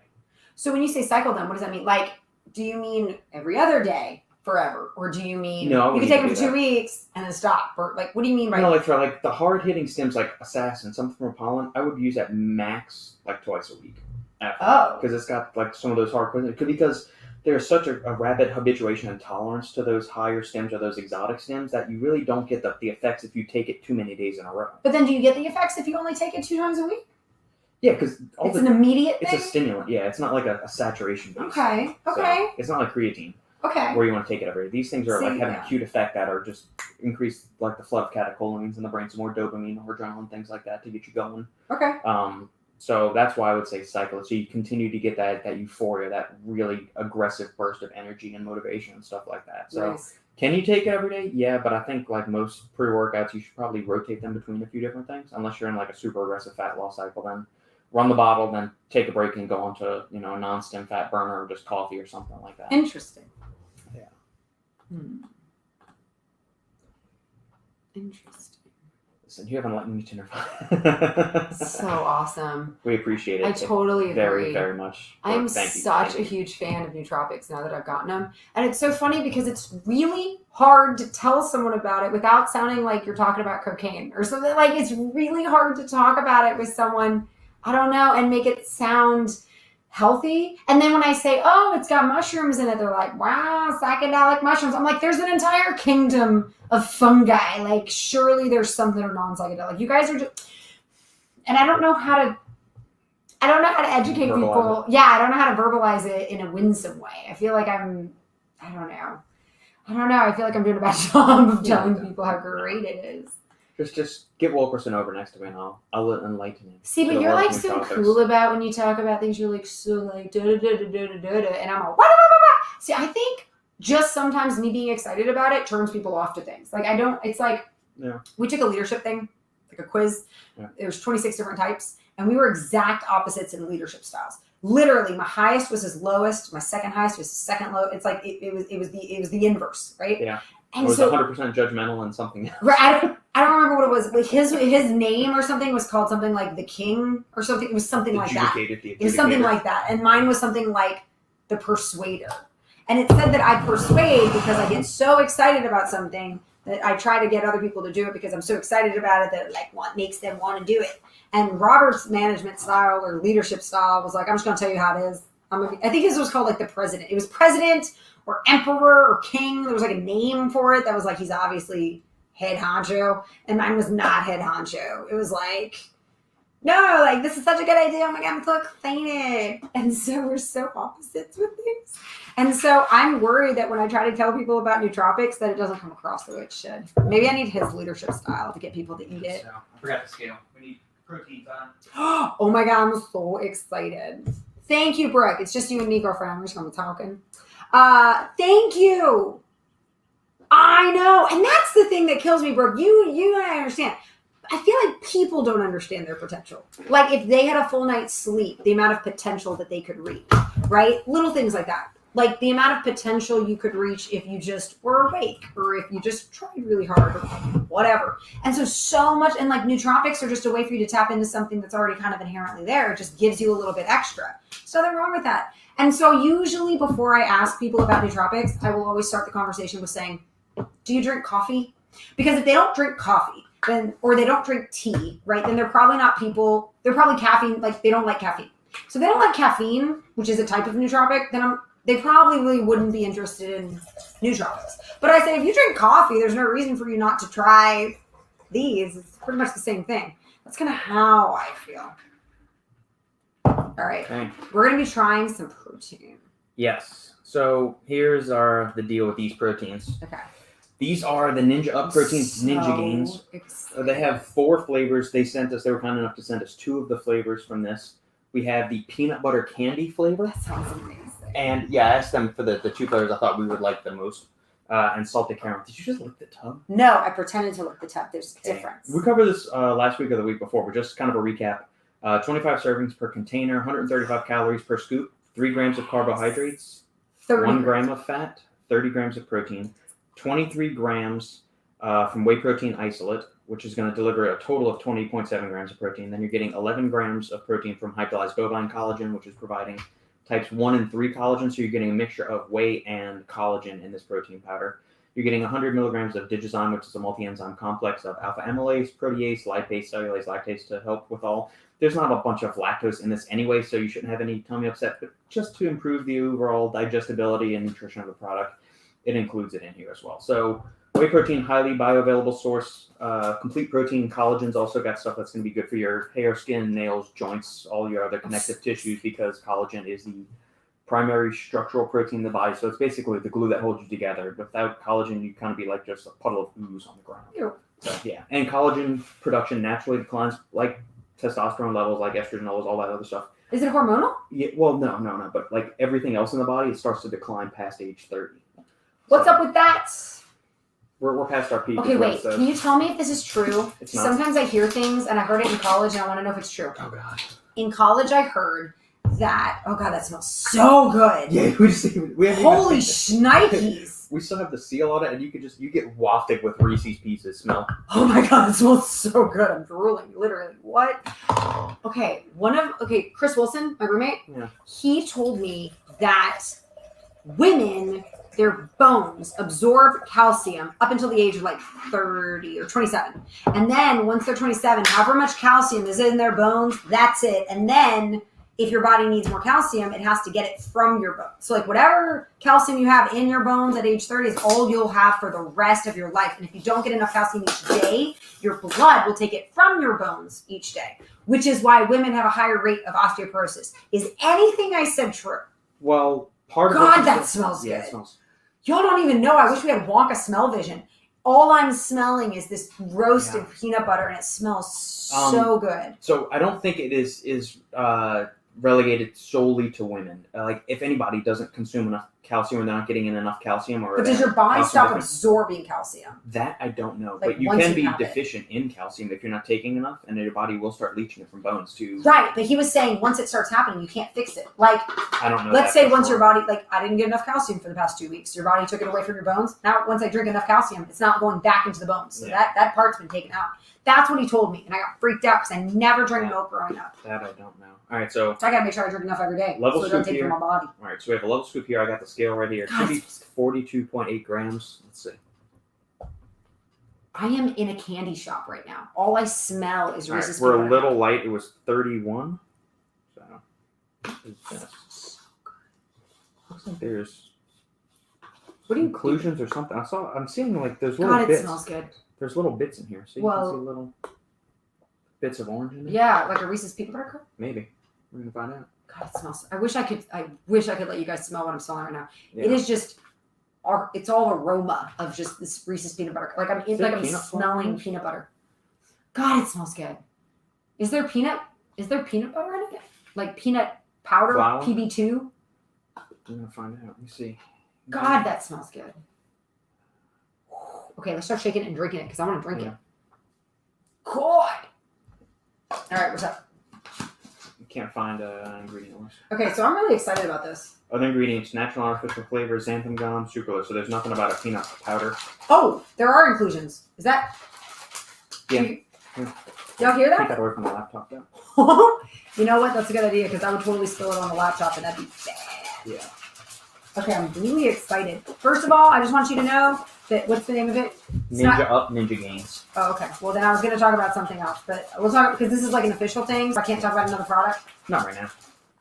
So when you say cycle them, what does that mean? Like, do you mean every other day forever, or do you mean you can take them for 2 weeks and then stop, or like what do you mean by? No, like for like the hard hitting stems like Assassin, something from pollen, I would use at max like twice a week. Because it's got like some of those hard because there's such a rapid habituation and tolerance to those higher stems or those exotic stems that you really don't get the effects if you take it too many days in a row. But then do you get the effects if you only take it 2 times a week? Yeah, because it's an immediate thing? It's a stimulant. Yeah, it's not like a saturation base. Okay. So it's not like creatine. Okay. Where you want to take it every day. These things are like having an acute effect that are just increase like the flood of catecholamines in the brain, some more dopamine, adrenaline, things like that to get you going. Okay. So that's why I would say cycle it. So you continue to get that euphoria, that really aggressive burst of energy and motivation and stuff like that. So Can you take it every day? Yeah, but I think like most pre-workouts, you should probably rotate them between a few different things. Unless you're in like a super aggressive fat loss cycle, then run the bottle, then take a break and go onto a non-stim fat burner or just coffee or something like that. Interesting. Yeah. Interesting. Listen, you haven't let me to Nirvana. So awesome. We appreciate it. I totally agree. Very, very much. I'm such a huge fan of nootropics now that I've gotten them. And it's so funny because it's really hard to tell someone about it without sounding like you're talking about cocaine or something. Like, it's really hard to talk about it with someone, I don't know, and make it sound healthy. And then when I say, oh, it's got mushrooms in it, they're like, wow, psychedelic mushrooms. I'm like, there's an entire kingdom of fungi. Like, surely there's some that are non-psychedelic. You guys are just, and I don't know how to educate people. Yeah, I don't know how to verbalize it in a winsome way. I feel like I don't know. I feel like I'm doing a bad job of telling people how great it is. Just get Wilkerson over next to me and I'll enlighten him. See, but you're like so cool about when you talk about things. You're like so like da da da da da da da, and I'm all what? See, I think just sometimes me being excited about it turns people off to things. Like it's like Yeah. We took a leadership thing, like a quiz. Yeah. There's 26 different types, and we were exact opposites in leadership styles. Literally, my highest was his lowest. My second highest was his second low. It's like it was the inverse, right? Yeah. And I was so 100% judgmental and something else. right, I don't remember what it was. Like his name or something was called something like the King or something. It was something like that. It was something like that, and mine was something like the Persuader. And it said that I persuade because I get so excited about something that I try to get other people to do it because I'm so excited about it that like what makes them want to do it. And Robert's management style or leadership style was like, I'm just going to tell you how it is. I think his was called like the president. It was president or emperor or king. There was like a name for it that was like, he's obviously head honcho. And mine was not head honcho. It was like, no, like this is such a good idea. Oh my God, I'm so excited. And so we're so opposites with things. And so I'm worried that when I try to tell people about nootropics that it doesn't come across the way it should. Maybe I need his leadership style to get people to eat it. So, I forgot the scale. We need proteins on. Oh my God, I'm so excited. Thank you, Brooke. It's just you and me, girlfriend. We're just going to be talking. Thank you. I know. And that's the thing that kills me, Brooke. You and I understand. I feel like people don't understand their potential. Like if they had a full night's sleep, the amount of potential that they could reach, right? Little things like that. Like the amount of potential you could reach if you just were awake or if you just tried really hard or whatever. And so much, and like nootropics are just a way for you to tap into something that's already kind of inherently there. It just gives you a little bit extra. There's nothing wrong with that. And so usually before I ask people about nootropics, I will always start the conversation with saying, do you drink coffee? Because if they don't drink coffee, then, or they don't drink tea, right? Then they're probably not people, they're probably caffeine, like they don't like caffeine. So if they don't like caffeine, which is a type of nootropic, then they probably really wouldn't be interested in nootropics. But I say, if you drink coffee, there's no reason for you not to try these. It's pretty much the same thing. That's kind of how I feel. All right. Okay. We're going to be trying some protein. Yes. So here's the deal with these proteins. Okay. These are the Ninja Up proteins, Ninja Gains. They have 4 flavors. They were kind enough to send us 2 of the flavors from this. We have the peanut butter candy flavor. That sounds amazing. And yeah, I asked them for the 2 flavors I thought we would like the most. And salted caramel. Did you just lick the tub? No, I pretended to lick the tub. There's a difference. We covered this last week or the week before, but just kind of a recap. 25 servings per container, 135 calories per scoop, 3 grams of carbohydrates, 1 gram of fat, 30 grams of protein, 23 grams from whey protein isolate, which is going to deliver a total of 20.7 grams of protein. Then you're getting 11 grams of protein from hydrolyzed bovine collagen, which is providing types 1 and 3 collagen, so you're getting a mixture of whey and collagen in this protein powder. You're getting 100 milligrams of digizyme, which is a multi-enzyme complex of alpha amylase, protease, lipase, cellulase, lactase to help with all. There's not a bunch of lactose in this anyway, so you shouldn't have any tummy upset, but just to improve the overall digestibility and nutrition of the product, it includes it in here as well. So whey protein, highly bioavailable source. Complete protein collagen's also got stuff that's going to be good for your hair, skin, nails, joints, all your other connective tissues, because collagen is the primary structural protein in the body. So it's basically the glue that holds you together. Without collagen, you kind of be like just a puddle of ooze on the ground. Ew. So yeah, and collagen production naturally declines, like testosterone levels, like estrogen levels, all that other stuff. Is it hormonal? Yeah, well, no, but like everything else in the body, it starts to decline past age 30. What's up with that? We're past our peak. Okay, wait. Can you tell me if this is true? Sometimes I hear things, and I heard it in college, and I want to know if it's true. Oh, God. In college, I heard that... Oh, God, that smells so good. Yeah, we Holy shnikes. We still have the seal on it, and you get wafted with Reese's Pieces smell. Oh, my God, it smells so good. I'm drooling, literally. What? Okay, Chris Wilson, my roommate, he told me that women... their bones absorb calcium up until the age of like 30 or 27. And then once they're 27, however much calcium is in their bones, that's it. And then if your body needs more calcium, it has to get it from your bones. So like whatever calcium you have in your bones at age 30 is all you'll have for the rest of your life. And if you don't get enough calcium each day, your blood will take it from your bones each day, which is why women have a higher rate of osteoporosis. Is anything I said true? Well, part of God, that smells good. Yeah, it smells. Y'all don't even know. I wish we had Wonka smell vision. All I'm smelling is this roasted peanut butter, and it smells so good. So I don't think it is relegated solely to women. Like if anybody doesn't consume enough calcium, or they're not getting in enough calcium, or But does your body calcium stop doesn't- absorbing calcium? That I don't know, Like, but you once can you be have it. deficient in calcium if you're not taking enough, and your body will start leaching it from bones too. Right, but he was saying once it starts happening, you can't fix it. Like, I don't know. let's that say for once sure. your body, like, I didn't get enough calcium for the past 2 weeks. Your body took it away from your bones. Now, once I drink enough calcium, it's not going back into the bones. So Yeah. that part's been taken out. That's what he told me, and I got freaked out because I never drank milk growing up. That I don't know. All right, so So I gotta make sure I drink enough every day, Level so it doesn't scoop take from here. my body. all right, so we have a level scoop here. I got the scale right here. It should God, be 42.8 grams. Let's see. I am in a candy shop right now. All I smell is All right, Reese's we're peanut a butter little light. It was 31. So looks like there's What do you inclusions or something. I'm seeing like there's little God, it bits. smells good. There's little bits in here. So you Well- can see little bits of orange in it. Yeah, like a Reese's peanut butter cup. Maybe. We're gonna find out. God, it smells. I wish I could let you guys smell what I'm smelling right now. Yeah. It is just, it's all aroma of just this Reese's peanut butter. Like I'm Is it I'm peanut smelling butter? peanut butter. God, it smells good. Is there peanut butter in it? Like peanut powder, Flour? PB2? I'm gonna find out. Let me see. God, that smells good. Okay, let's start shaking it and drinking it because I want to drink Yeah. it. God. All right, what's up? You can't find an ingredient list. Okay, so I'm really excited about this. Other ingredients: natural artificial flavor, xanthan gum, sucralose. So there's nothing about a peanut powder. Oh, there are inclusions. Is that? Yeah. Y'all hear Keep that? that away from the laptop, though. You know what? That's a good idea because I would totally spill it on the laptop and that'd be bad. Yeah. Okay, I'm really excited. First of all, I just want you to know that what's the name of it? It's Ninja not- Up, Ninja Gains. Oh, okay. Well, then I was going to talk about something else, but we'll talk because this is like an official thing. So I can't talk about another product. Not right now.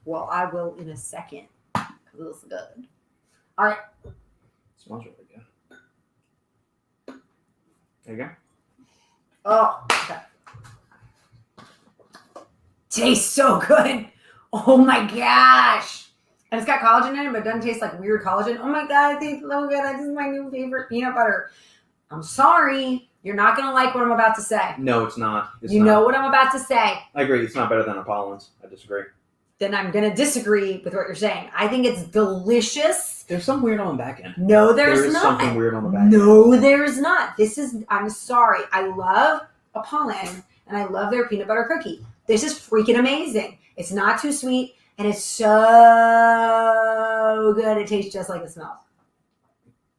Well, I will in a second because it's good. All right. It smells really good. There you go. Oh, okay. Tastes so good. Oh my gosh. And it's got collagen in it, but it doesn't taste like weird collagen. Oh my God, it tastes so good. This is my new favorite peanut butter. I'm sorry. You're not going to like what I'm about to say. No, it's not. It's You not. know what I'm about to say. I agree. It's not better than a Pollen's. I disagree. Then I'm going to disagree with what you're saying. I think it's delicious. There's some weird on the back end. No, There there's is not. something weird on the back end. No, there's not. I'm sorry. I love a pollen and I love their peanut butter cookie. This is freaking amazing. It's not too sweet and it's so good. It tastes just like it smells.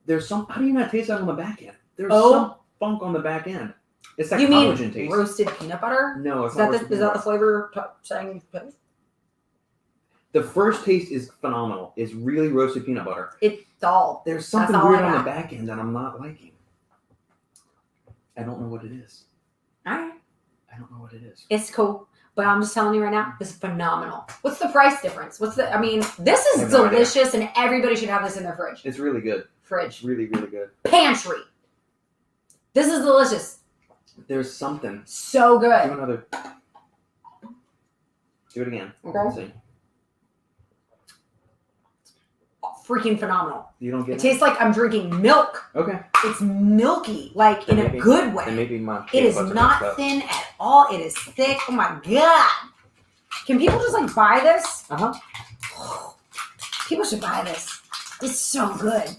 There's some. How do you not taste that on the back end? There's Oh. some funk on the back end. It's that You collagen mean taste. roasted peanut butter? No, it's Is not. that roasted is that the peanut flavor saying? butter. The first taste is phenomenal. It's really roasted peanut butter. It's all. There's something all weird I on the got. back end that I'm not liking. I don't know what it is. All right. I don't know what it is. It's cool. But I'm just telling you right now, this is phenomenal. What's the price difference? This I is have no idea. delicious and everybody should have this in their fridge. It's really good. Fridge. It's really, really good. Pantry. This is delicious. There's something. So Do good. another. Do it again. Okay. Let's see. Freaking phenomenal. You don't It get tastes like I'm drinking milk. Okay. It's milky, like Then in a maybe- good Then way. maybe my It peanut is butter's not messed up. thin at all. It is thick. Oh my God. Can people just like buy this? Uh-huh. People should buy this. It's so good.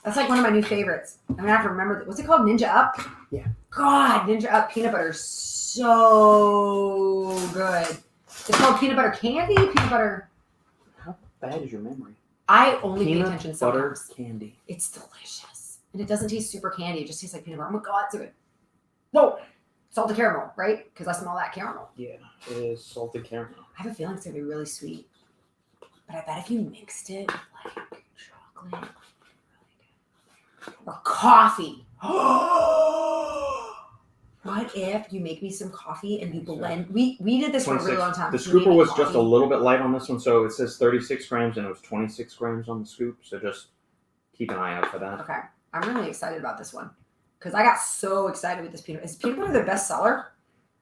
That's like one of my new favorites. I'm gonna have to remember. What's it called? Ninja Up? Yeah. God, Ninja Up peanut butter is so good. It's called peanut butter candy. Peanut butter. How bad is your memory? I only pay Peanut attention butter sometimes. candy. It's delicious. And it doesn't taste super candy. It just tastes like peanut butter. Oh my God, it's so good. Whoa. Salted caramel, right? Because I smell that caramel. Yeah, it is salted caramel. I have a feeling it's going to be really sweet. But I bet if you mixed it with like chocolate or coffee. What if you make me some coffee and you blend? We did this for a really long time. The You made scooper me was just coffee. a little bit light on this one, so it says 36 grams and it was 26 grams on the scoop. So just keep an eye out for that. Okay. I'm really excited about this one. Because I got so excited with this peanut. Is peanut butter their best seller?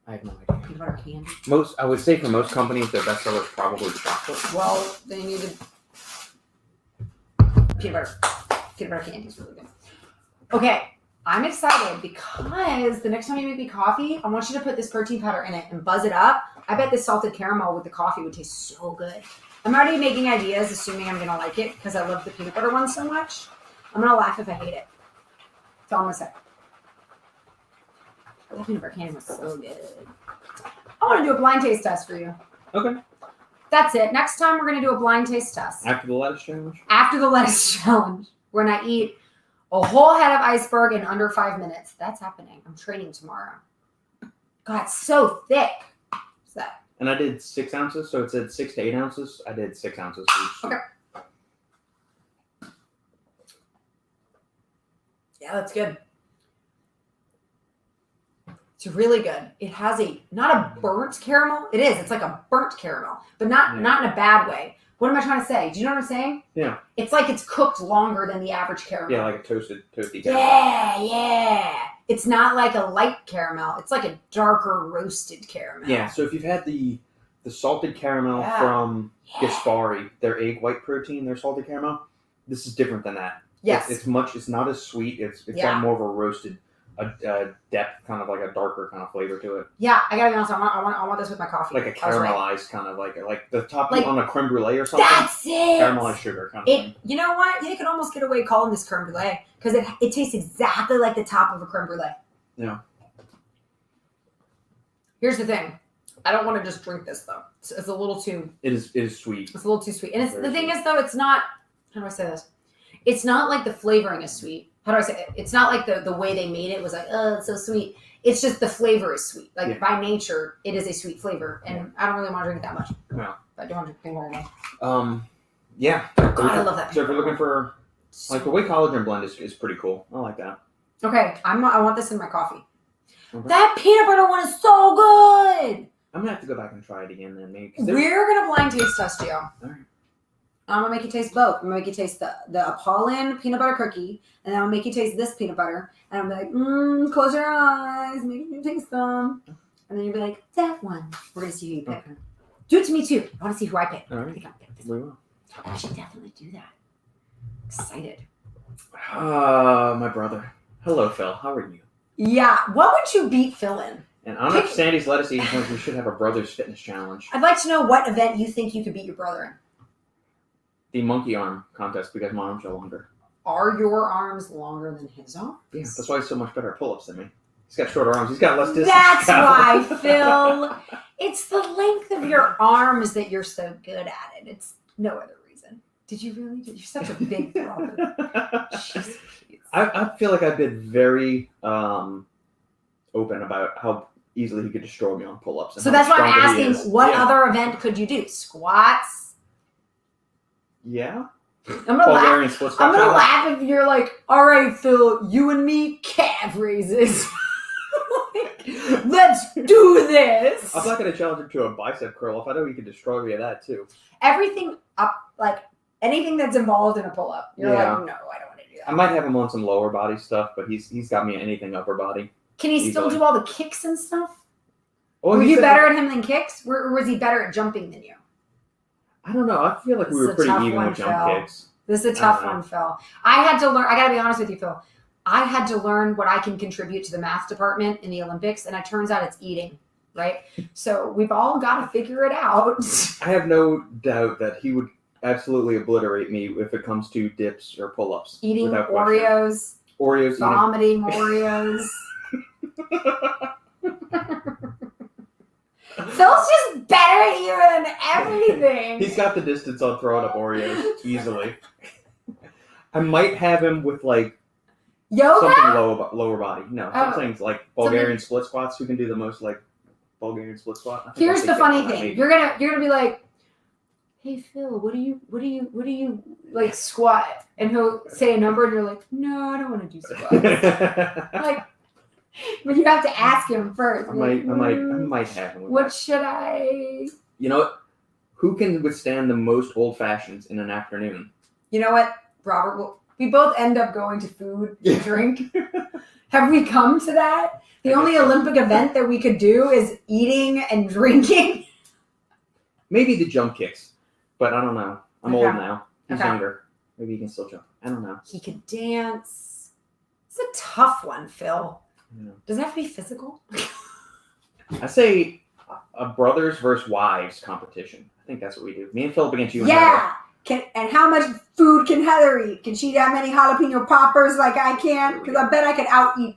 I have no idea. Peanut butter candy. I would say for most companies, their best seller is probably chocolate. Well, they needed peanut butter. Peanut butter candy is really good. Okay, I'm excited because the next time you make me coffee, I want you to put this protein powder in it and buzz it up. I bet this salted caramel with the coffee would taste so good. I'm already making ideas, assuming I'm gonna like it because I love the peanut butter one so much. I'm gonna laugh if I hate it. That's all I'm gonna say. That peanut butter candy was so good. I want to do a blind taste test for you. Okay. That's it. Next time we're gonna do a blind taste test. After the lettuce challenge? After the lettuce challenge, we're gonna eat a whole head of iceberg in under 5 minutes. That's happening. I'm training tomorrow. God, it's so thick. What's that? And I did 6 ounces, so it said 6 to 8 ounces. I did 6 ounces for each. Okay. Yeah, that's good. It's really good. It has not a burnt caramel. It is. It's like a burnt caramel, but not in a bad way. What am I trying to say? Do you know what I'm saying? Yeah. It's like it's cooked longer than the average caramel. Yeah, like a toasty caramel. Yeah. It's not like a light caramel. It's like a darker roasted caramel. Yeah, so if you've had the salted caramel from Gaspari, their egg white protein, their salted caramel, this is different than that. Yes. It's not as sweet. It's got more of a roasted, a depth, kind of like a darker kind of flavor to it. Yeah, I gotta be honest. I want this with my coffee. Like a caramelized kind of like the topping on a creme brulee or something. That's it. Caramelized sugar kind of thing. You know what? You could almost get away calling this creme brulee because it tastes exactly like the top of a creme brulee. Yeah. Here's the thing. I don't want to just drink this though. It's a little too. It is sweet. It's a little too sweet. And Very the thing sweet. is though, it's not. How do I say this? It's not like the flavoring is sweet. How do I say it? It's not like the way they made it was like, oh, it's so sweet. It's just the flavor is sweet. Like by nature, it is a sweet flavor, and I don't really want to drink it that much. No. But I don't want to drink more again. Yeah. God, I love that. So if you're looking for like the way collagen blend is pretty cool. I like that. Okay, I want this in my coffee. Okay. That peanut butter one is so good. I'm gonna have to go back and try it again then, maybe. We're gonna blind taste test you. All right. I'm gonna make you taste both. I'm gonna make you taste the Apollon peanut butter cookie, and then I'll make you taste this peanut butter, and I'm like, close your eyes, make you taste them, and then you'll be like, that one. We're gonna see who you pick. Okay. Do it to me too. I want to see who I pick. All right. I think I'll pick this We one. will. I should definitely do that. Excited. My brother. Hello, Phil. How are you? Yeah. What would you beat Phil in? And on up Sandy's lettuce eating challenge, we should have a brothers fitness challenge. I'd like to know what event you think you could beat your brother in. The monkey arm contest because my arms are longer. Are your arms longer than his arms? Yeah, that's why he's so much better at pull-ups than me. He's got shorter arms. He's got less distance. That's travel. why, Phil. It's the length of your arms that you're so good at it. It's no other reason. Did you really? You're such a big brother. Jeez. I feel like I've been very open about how easily he could destroy me on pull-ups. So that's why I'm asking, what other event could you do? Squats? Yeah. I'm gonna Bulgarian laugh. split squat I'm gonna challenge. laugh if you're like, all right, Phil, you and me, calf raises. Let's do this. I'm not going to challenge him to a bicep curl if I know he can destroy me at that too. Everything up, like anything that's involved in a pull-up. You're Yeah. like, no, I don't want to do that. I might have him on some lower body stuff, but he's got me anything upper body. Can he still Easily. do all the kicks and stuff? Oh, Were he you said- better at him than kicks? Or was he better at jumping than you? I don't know. I feel like we This is were a pretty tough even one, with jump Phil. kicks. This is a tough Uh-huh. one, Phil. I had to learn. I got to be honest with you, Phil. I had to learn what I can contribute to the math department in the Olympics, and it turns out it's eating, right? So we've all got to figure it out. I have no doubt that he would absolutely obliterate me if it comes to dips or pull-ups. Eating without question. Oreos, Oreos, eating. vomiting Oreos. Phil's just better at you than everything. He's got the distance on throwing up Oreos easily. I might have him with like Yoga? something lower body. No, Oh. some things like Bulgarian split squats. Who can do the most like Bulgarian split squat? I think Here's I'll the take funny that one, thing. maybe. You're gonna be like, hey Phil, what do you like squat? And he'll say a number and you're like, no, I don't want to do squats. Like, but you have to ask him first. I Like, might have him. With what that. should I? You know what? Who can withstand the most old fashions in an afternoon? You know what, Robert? We both end up going to food and drink. Have we come to that? The I only guess so. Olympic event that we could do is eating and drinking. Maybe the jump kicks, but I don't know. I'm Okay. old now. He's Okay. younger. Maybe he can still jump. I don't know. He could dance. It's a tough one, Phil. Yeah. Does it have to be physical? I say A brothers versus wives competition. I think that's what we do. Me and Philip against you and Heather. Yeah. And how much food can Heather eat? Can she eat that many jalapeno poppers like I can? Because I bet I could out-eat.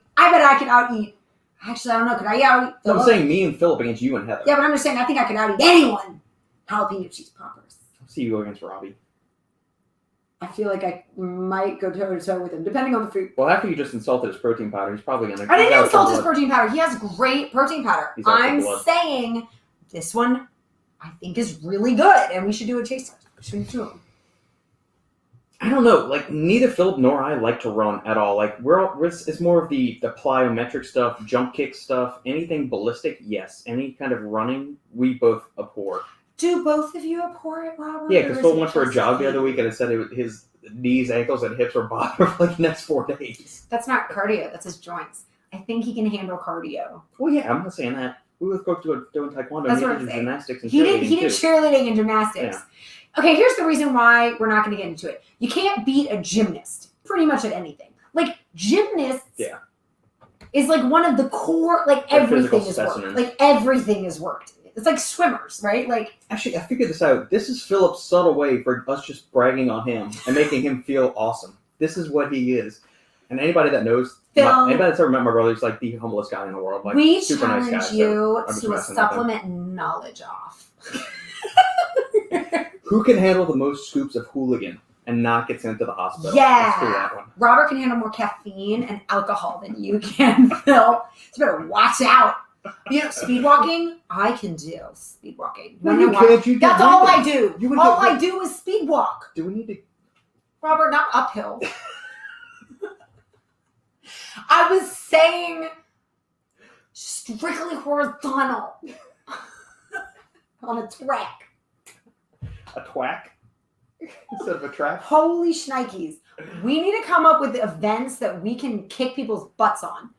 Actually, I don't know. Could I out-eat No, Philip? I'm saying me and Philip against you and Heather. Yeah, but I'm just saying I think I could out-eat anyone. Jalapeno cheese poppers. I'll see you go against Robbie. I feel like I might go toe-to-toe with him, depending on the food. Well, after you just insulted his protein powder, he's probably going to... I didn't insult his protein powder. He has great protein powder. He's out for I'm blood. saying this one I think is really good, and we should do a taste test between the two of them. I don't know. Like, neither Philip nor I like to run at all. Like, it's more of the plyometric stuff, jump kick stuff, anything ballistic, yes. Any kind of running, we both abhor. Do both of you abhor it, Robert? Yeah, because Phil went for a jog the other week, and it said his knees, ankles, and hips were bothering for like the next 4 days. That's not cardio. That's his joints. I think he can handle cardio. Well, yeah, I'm not saying that. We were both doing taekwondo. That's and what he I'm did saying. gymnastics and He did cheerleading, too. cheerleading and gymnastics. Yeah. Okay, here's the reason why we're not going to get into it. You can't beat a gymnast pretty much at anything. Like, gymnasts is like one of the core, like everything is worked. specimens. Like, everything is worked. It's like swimmers, right? Like, Actually, I figured this out. This is Philip's subtle way for us just bragging on him and making him feel awesome. This is what he is. And anybody that knows, anybody that's ever met my brother, he's like the humblest guy in the world. Like, we super nice challenge guy. you I'm just to a messing with him. supplement knowledge off. Who can handle the most scoops of hooligan and not get sent to the hospital? Yeah. Let's do that one. Robert can handle more caffeine and alcohol than you can, Phil. You better watch out. You know, speed walking, I can do speed walking. No, you can't. You That's do all nothing. I do. You would All get- I do is speed walk. Do we need to... Robert, not uphill. I was saying strictly horizontal on a track. A twack? Instead of a track? Holy shnikes. We need to come up with events that we can kick people's butts on.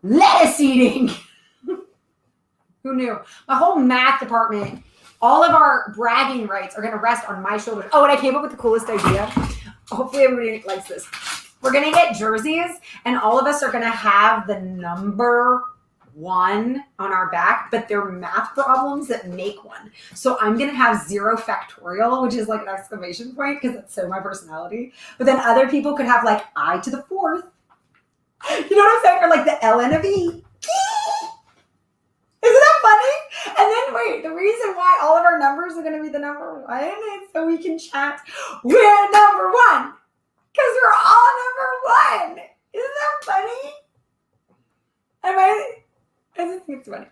Lettuce eating. Who knew? My whole math department, all of our bragging rights are going to rest on my shoulders. Oh, and I came up with the coolest idea. Hopefully everybody likes this. We're going to get jerseys, and all of us are going to have the number 1 on our back, but they're math problems that make one. So I'm going to have 0 factorial, which is like an exclamation point because that's so my personality. But then other people could have like I to the 4th. You know what I'm saying? Or like the ln of e. Isn't that funny? And then wait, the reason why all of our numbers are going to be the number 1 is so we can chat, we're number 1. Because we're all number 1. Isn't that funny? I just think it's funny.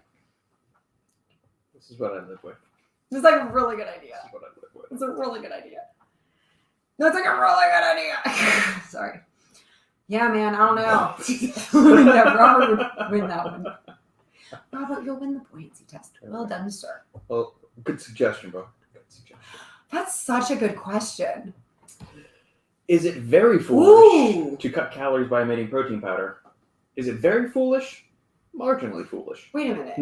This is what I live with. It's like a really good idea. This is what I live with. It's a really good idea. No, it's like a really good idea. Sorry. Yeah, man, I don't know. Yeah, Robert would win that one. Robert, you'll win the buoyancy test. Well done, sir. Well, good suggestion, bro. Good suggestion. That's such a good question. Is it very foolish Ooh. to cut calories by omitting protein powder? Is it very foolish? Marginally foolish. Wait a minute.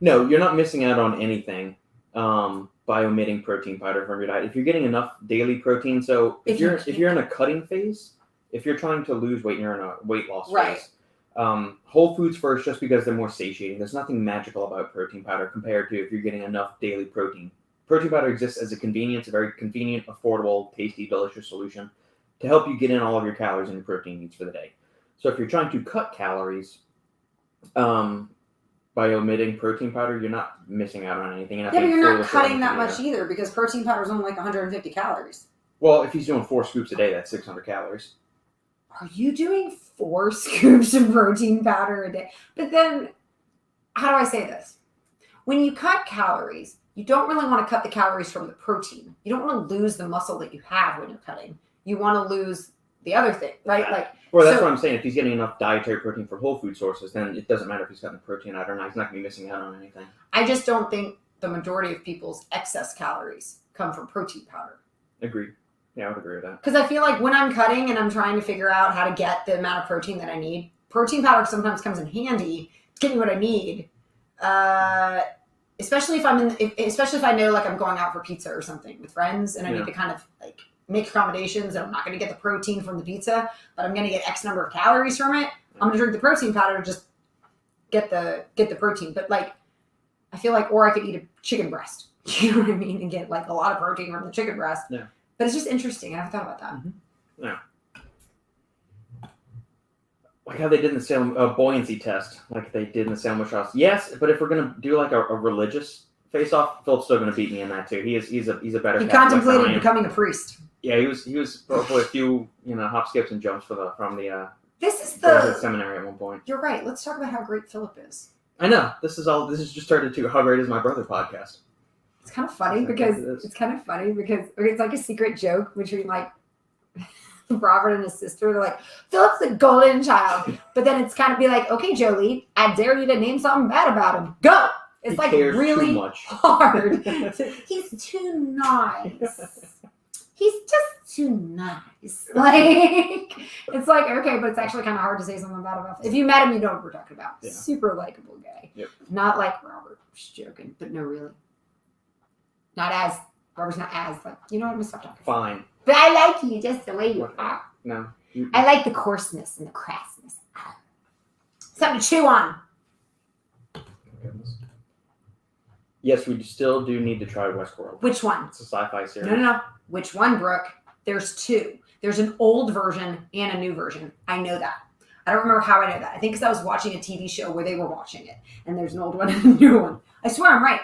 No, you're not missing out on anything by omitting protein powder from your diet. If you're getting enough daily protein, so if you're in a cutting phase, if you're trying to lose weight and you're in a weight loss phase, whole foods first, just because they're more satiating. There's nothing magical about protein powder compared to if you're getting enough daily protein. Protein powder exists as a convenience, a very convenient, affordable, tasty, delicious solution to help you get in all of your calories and your protein needs for the day. So if you're trying to cut calories by omitting protein powder, you're not missing out on anything. Yeah, but you're not cutting that much either because protein powder is only like 150 calories. Well, if he's doing 4 scoops a day, that's 600 calories. Are you doing 4 scoops of protein powder a day? But then, how do I say this? When you cut calories, you don't really want to cut the calories from the protein. You don't want to lose the muscle that you have when you're cutting. You want to lose the other thing, right? Like, well, that's what I'm saying. If he's getting enough dietary protein from whole food sources, then it doesn't matter if he's cutting protein out or not. He's not going to be missing out on anything. I just don't think the majority of people's excess calories come from protein powder. Agreed. Yeah, I would agree with that. Because I feel like when I'm cutting and I'm trying to figure out how to get the amount of protein that I need, protein powder sometimes comes in handy to give me what I need. Especially if especially if I know like I'm going out for pizza or something with friends and I need to kind of like make accommodations and I'm not going to get the protein from the pizza, but I'm going to get X number of calories from it. I'm going to drink the protein powder to just get the protein. But like, I feel like, or I could eat a chicken breast. You know what I mean? And get like a lot of protein from the chicken breast. Yeah. But it's just interesting. I never thought about that. Mm-hmm. Yeah. Like how they did in the Salem buoyancy test, like they did in the Salem Witch House. Yes, but if we're gonna do like a religious face-off, Philip's still gonna beat me in that too. He's a better. He Catholic contemplated than I am. becoming a priest. Yeah, he was probably a few hop, skips, and jumps from the This is seminary at one point. You're right. Let's talk about how great Philip is. I know this is just turned into How Great Is My Brother podcast. It's kind of funny because it's like a secret joke between like Robert and his sister. They're like, Philip's a golden child. But then it's kind of be like, okay, Jolie, I dare you to name something bad about him. Go! It's he like cares really too much. hard. He's too nice. He's just too nice. Like, it's like, okay, but it's actually kind of hard to say something bad about him. If you met him, you know what we're talking about. Yeah. Super likable guy. Yep. Not like Robert. Just joking. But no, really. Robert's not as, like, you know what? I'm going to stop talking. Fine. But I like you just the way you are. No. I like the coarseness and the crassness. Something to chew on. Yes, we still do need to try Westworld. Which one? It's a sci-fi series. No. Which one, Brooke? There's two. There's an old version and a new version. I know that. I don't remember how I know that. I think because I was watching a TV show where they were watching it. And there's an old one and a new one. I swear I'm right.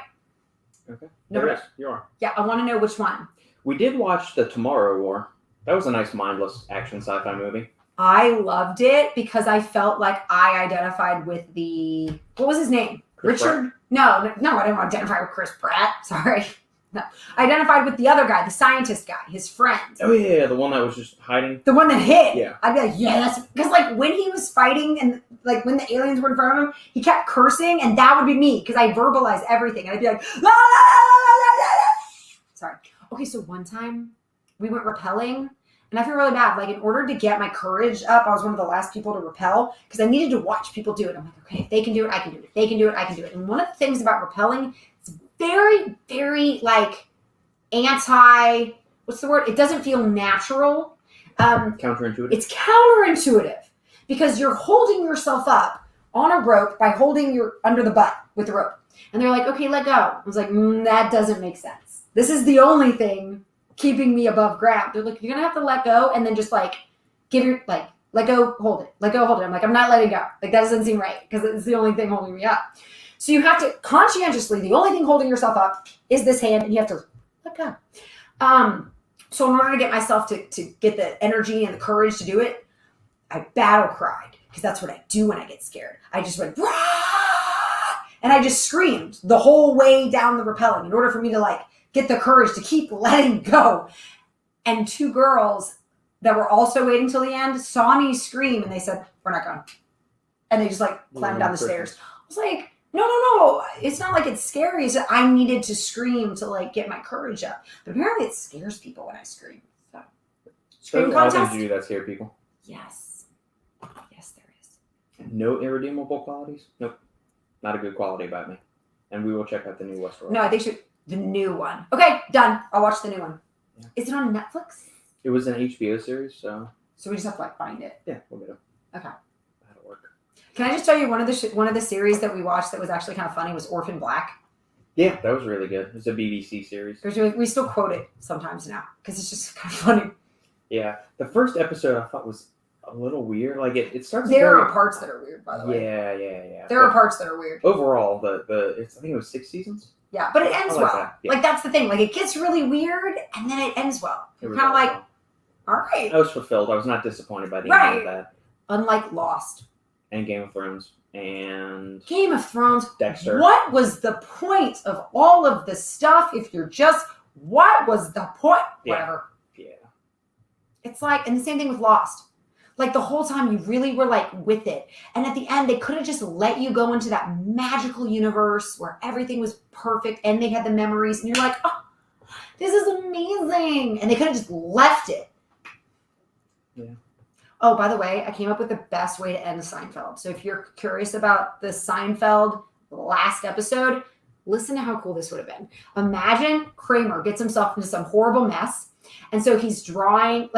Okay. No, Yes, you are. Yeah, I want to know which one. We did watch The Tomorrow War. That was a nice mindless action sci-fi movie. I loved it because I felt like I identified with the... What was his name? Chris Richard? Pratt? No, I didn't want to identify with Chris Pratt. Sorry. No. I identified with the other guy, the scientist guy, his friend. Oh yeah, the one that was just hiding. The one that hit. Yeah. I'd be like, yes. Because like when he was fighting and like when the aliens were in front of him, he kept cursing and that would be me because I verbalize everything. And I'd be like, la, la, la, la, la, la. Sorry. Okay, so one time we went rappelling and I feel really bad. Like in order to get my courage up, I was one of the last people to rappel because I needed to watch people do it. I'm like, okay, if they can do it, I can do it. If they can do it, I can do it. And one of the things about rappelling, it's very, very like what's the word? It doesn't feel natural. Counterintuitive. It's counterintuitive because you're holding yourself up on a rope by holding your under the butt with the rope. And they're like, okay, let go. I was like, that doesn't make sense. This is the only thing keeping me above ground. They're like, you're going to have to let go and then just like let go, hold it. Let go, hold it. I'm like, I'm not letting go. Like that doesn't seem right because it's the only thing holding me up. So you have to conscientiously, the only thing holding yourself up is this hand and you have to let go. So in order to get myself to get the energy and the courage to do it, I battle cried because that's what I do when I get scared. I just went, Rah! And I just screamed the whole way down the rappelling in order for me to like get the courage to keep letting go. And two girls that were also waiting till the end saw me scream and they said, we're not going. And they just like climbed down the stairs. I was like, no. It's not like it's scary. It's that I needed to scream to like get my courage up. But apparently it scares people when I scream. So scream All things contest? you do that scare people. Yes, there is. No irredeemable qualities? Nope. Not a good quality about me. And we will check out the new Westworld. No, I think the new one. Okay, done. I'll watch the new one. Yeah. Is it on Netflix? It was an HBO series, so So we just have to like find it. yeah, we'll get it. Okay. That'll work. Can I just tell you one of the series that we watched that was actually kind of funny was Orphan Black. Yeah, that was really good. It's a BBC series. We still quote it sometimes now because it's just kind of funny. Yeah, the first episode I thought was a little weird. Like it starts. There very... are parts that are weird, by the way. Yeah. There are parts that are weird. Overall, I think it was 6 seasons. Yeah, but it ends I like well. that, yeah. Like that's the thing. Like it gets really weird and then it ends well. You're kind of like, all right. I was fulfilled. I was not disappointed by the end of that. Unlike Lost And Game of Thrones and Game of Thrones. Dexter. What was the point of all of this stuff? If you're just, what was the point? Yeah. Whatever. Yeah. It's like, and the same thing with Lost. Like the whole time you really were like with it. And at the end, they could have just let you go into that magical universe where everything was perfect and they had the memories. And you're like, oh, this is amazing. And they could have just left it. Yeah. Oh, by the way, I came up with the best way to end Seinfeld. So if you're curious about the Seinfeld last episode, listen to how cool this would have been. Imagine Kramer gets himself into some horrible mess. And so he's driving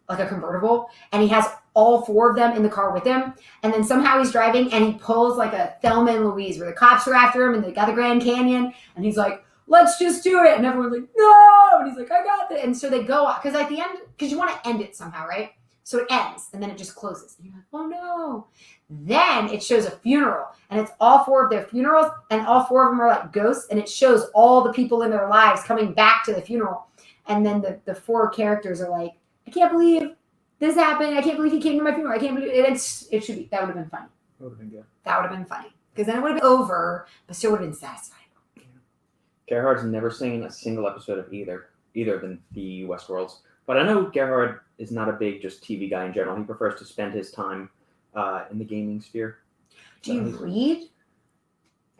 like a convertible and he has all 4 of them in the car with him. And then somehow he's driving and he pulls like a Thelma and Louise where the cops are after him and they got the Grand Canyon. And he's like, let's just do it. And everyone's like, no. And he's like, I got it. And so they go out because at the end, because you want to end it somehow, right? So it ends and then it just closes. And you're like, oh no. Then it shows a funeral and it's all 4 of their funerals and all 4 of them are like ghosts. And it shows all the people in their lives coming back to the funeral. And then the 4 characters are like, I can't believe this happened. I can't believe he came to my funeral. I can't believe it. It should be. That would have been funny. That would have been good. That would have been funny. Because then it would have been over, but still would have been satisfying. Gerhard's never seen a single episode of either than the Westworlds. But I know Gerhard is not a big just TV guy in general. He prefers to spend his time in the gaming sphere. Do you read?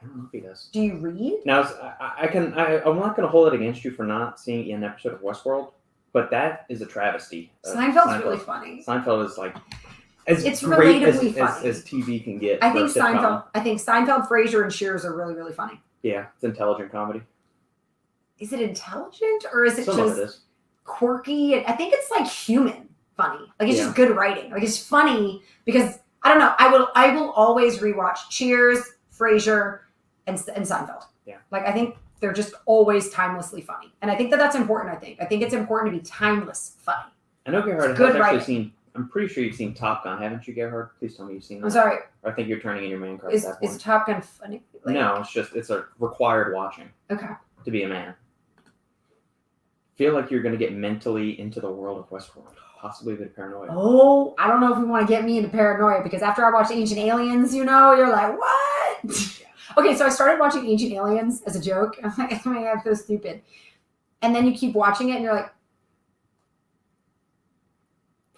I don't know if he does. Do you read? Now, I'm not going to hold it against you for not seeing an episode of Westworld, but that is a travesty. Seinfeld's really funny. Seinfeld is like it's great relatably funny. As TV can get. I think Seinfeld, Frasier, and Cheers are really, really funny. Yeah, it's intelligent comedy. Is it intelligent or is it Some just of it is. quirky? I think it's like human funny. Like it's just good writing. Like it's funny because I don't know. I will always rewatch Cheers, Frasier, and Seinfeld. Yeah. Like I think they're just always timelessly funny, and I think that's important. I think it's important to be timeless funny. I know Gerhard has actually seen. I'm pretty sure you've seen Top Gun, haven't you, Gerhard? Please tell me you've seen that. I'm sorry. Or I think you're turning in your man card at that point. Is Top Gun funny? Like, No, it's a required watching. Okay. To be a man. Feel like you're going to get mentally into the world of Westworld. Possibly a bit paranoid. Oh, I don't know if you want to get me into paranoia because after I watched Ancient Aliens, you're like, what? Okay, so I started watching Ancient Aliens as a joke. I'm like, oh my God, so stupid. And then you keep watching it and you're like,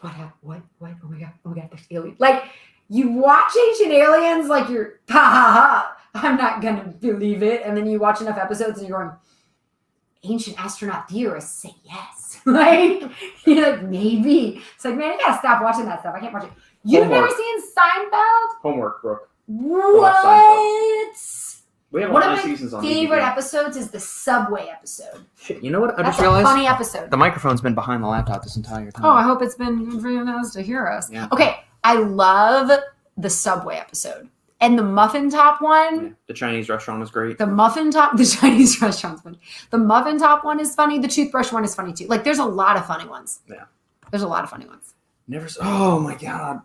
what happened? What? Oh my God, there's aliens. Like, you watch Ancient Aliens like you're, ha, I'm not going to believe it. And then you watch enough episodes and you're going, ancient astronaut theorists say yes. Like, you're like, maybe. It's like, man, you gotta stop watching that stuff. I can't watch it. You've never seen Seinfeld? Homework, Brooke. What? We have One all of the my seasons on favorite DVD. episodes is the subway episode. Shit, you know what? I That's just realized a funny episode. the microphone's been behind the laptop this entire time. Oh, I hope it's been good for you guys to hear us. Yeah. Okay, I love the subway episode. And the muffin top one. Yeah. The Chinese restaurant was great. The Chinese restaurant's funny. The muffin top one is funny. The toothbrush one is funny too. Like, there's a lot of funny ones. Yeah. There's a lot of funny ones. Oh my God.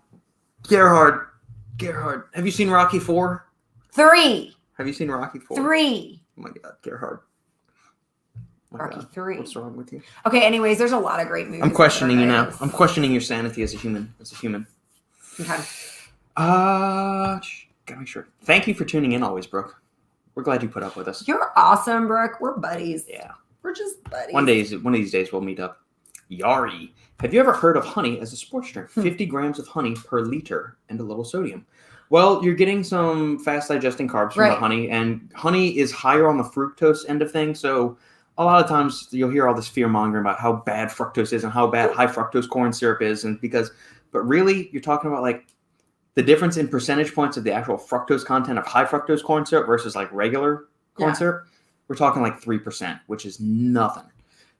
Gerhard. Have you seen Rocky 4? 3. Have you seen Rocky 4? 3. Oh my God, Gerhard. Oh my Rocky God. 3. What's wrong with you? Okay, anyways, there's a lot of great movies. I'm questioning you now. Nice. I'm questioning your sanity as a human. Okay. Gotta make sure. Thank you for tuning in always, Brooke. We're glad you put up with us. You're awesome, Brooke. We're buddies. Yeah. We're just buddies. One of these days we'll meet up. Yari. Have you ever heard of honey as a sports drink? 50 grams of honey per liter and a little sodium. Well, you're getting some fast digesting carbs from the honey, and honey is higher on the fructose end of things. So a lot of times you'll hear all this fear mongering about how bad fructose is and how bad high fructose corn syrup is, but really you're talking about like the difference in percentage points of the actual fructose content of high fructose corn syrup versus like regular corn syrup. We're talking like 3%, which is nothing.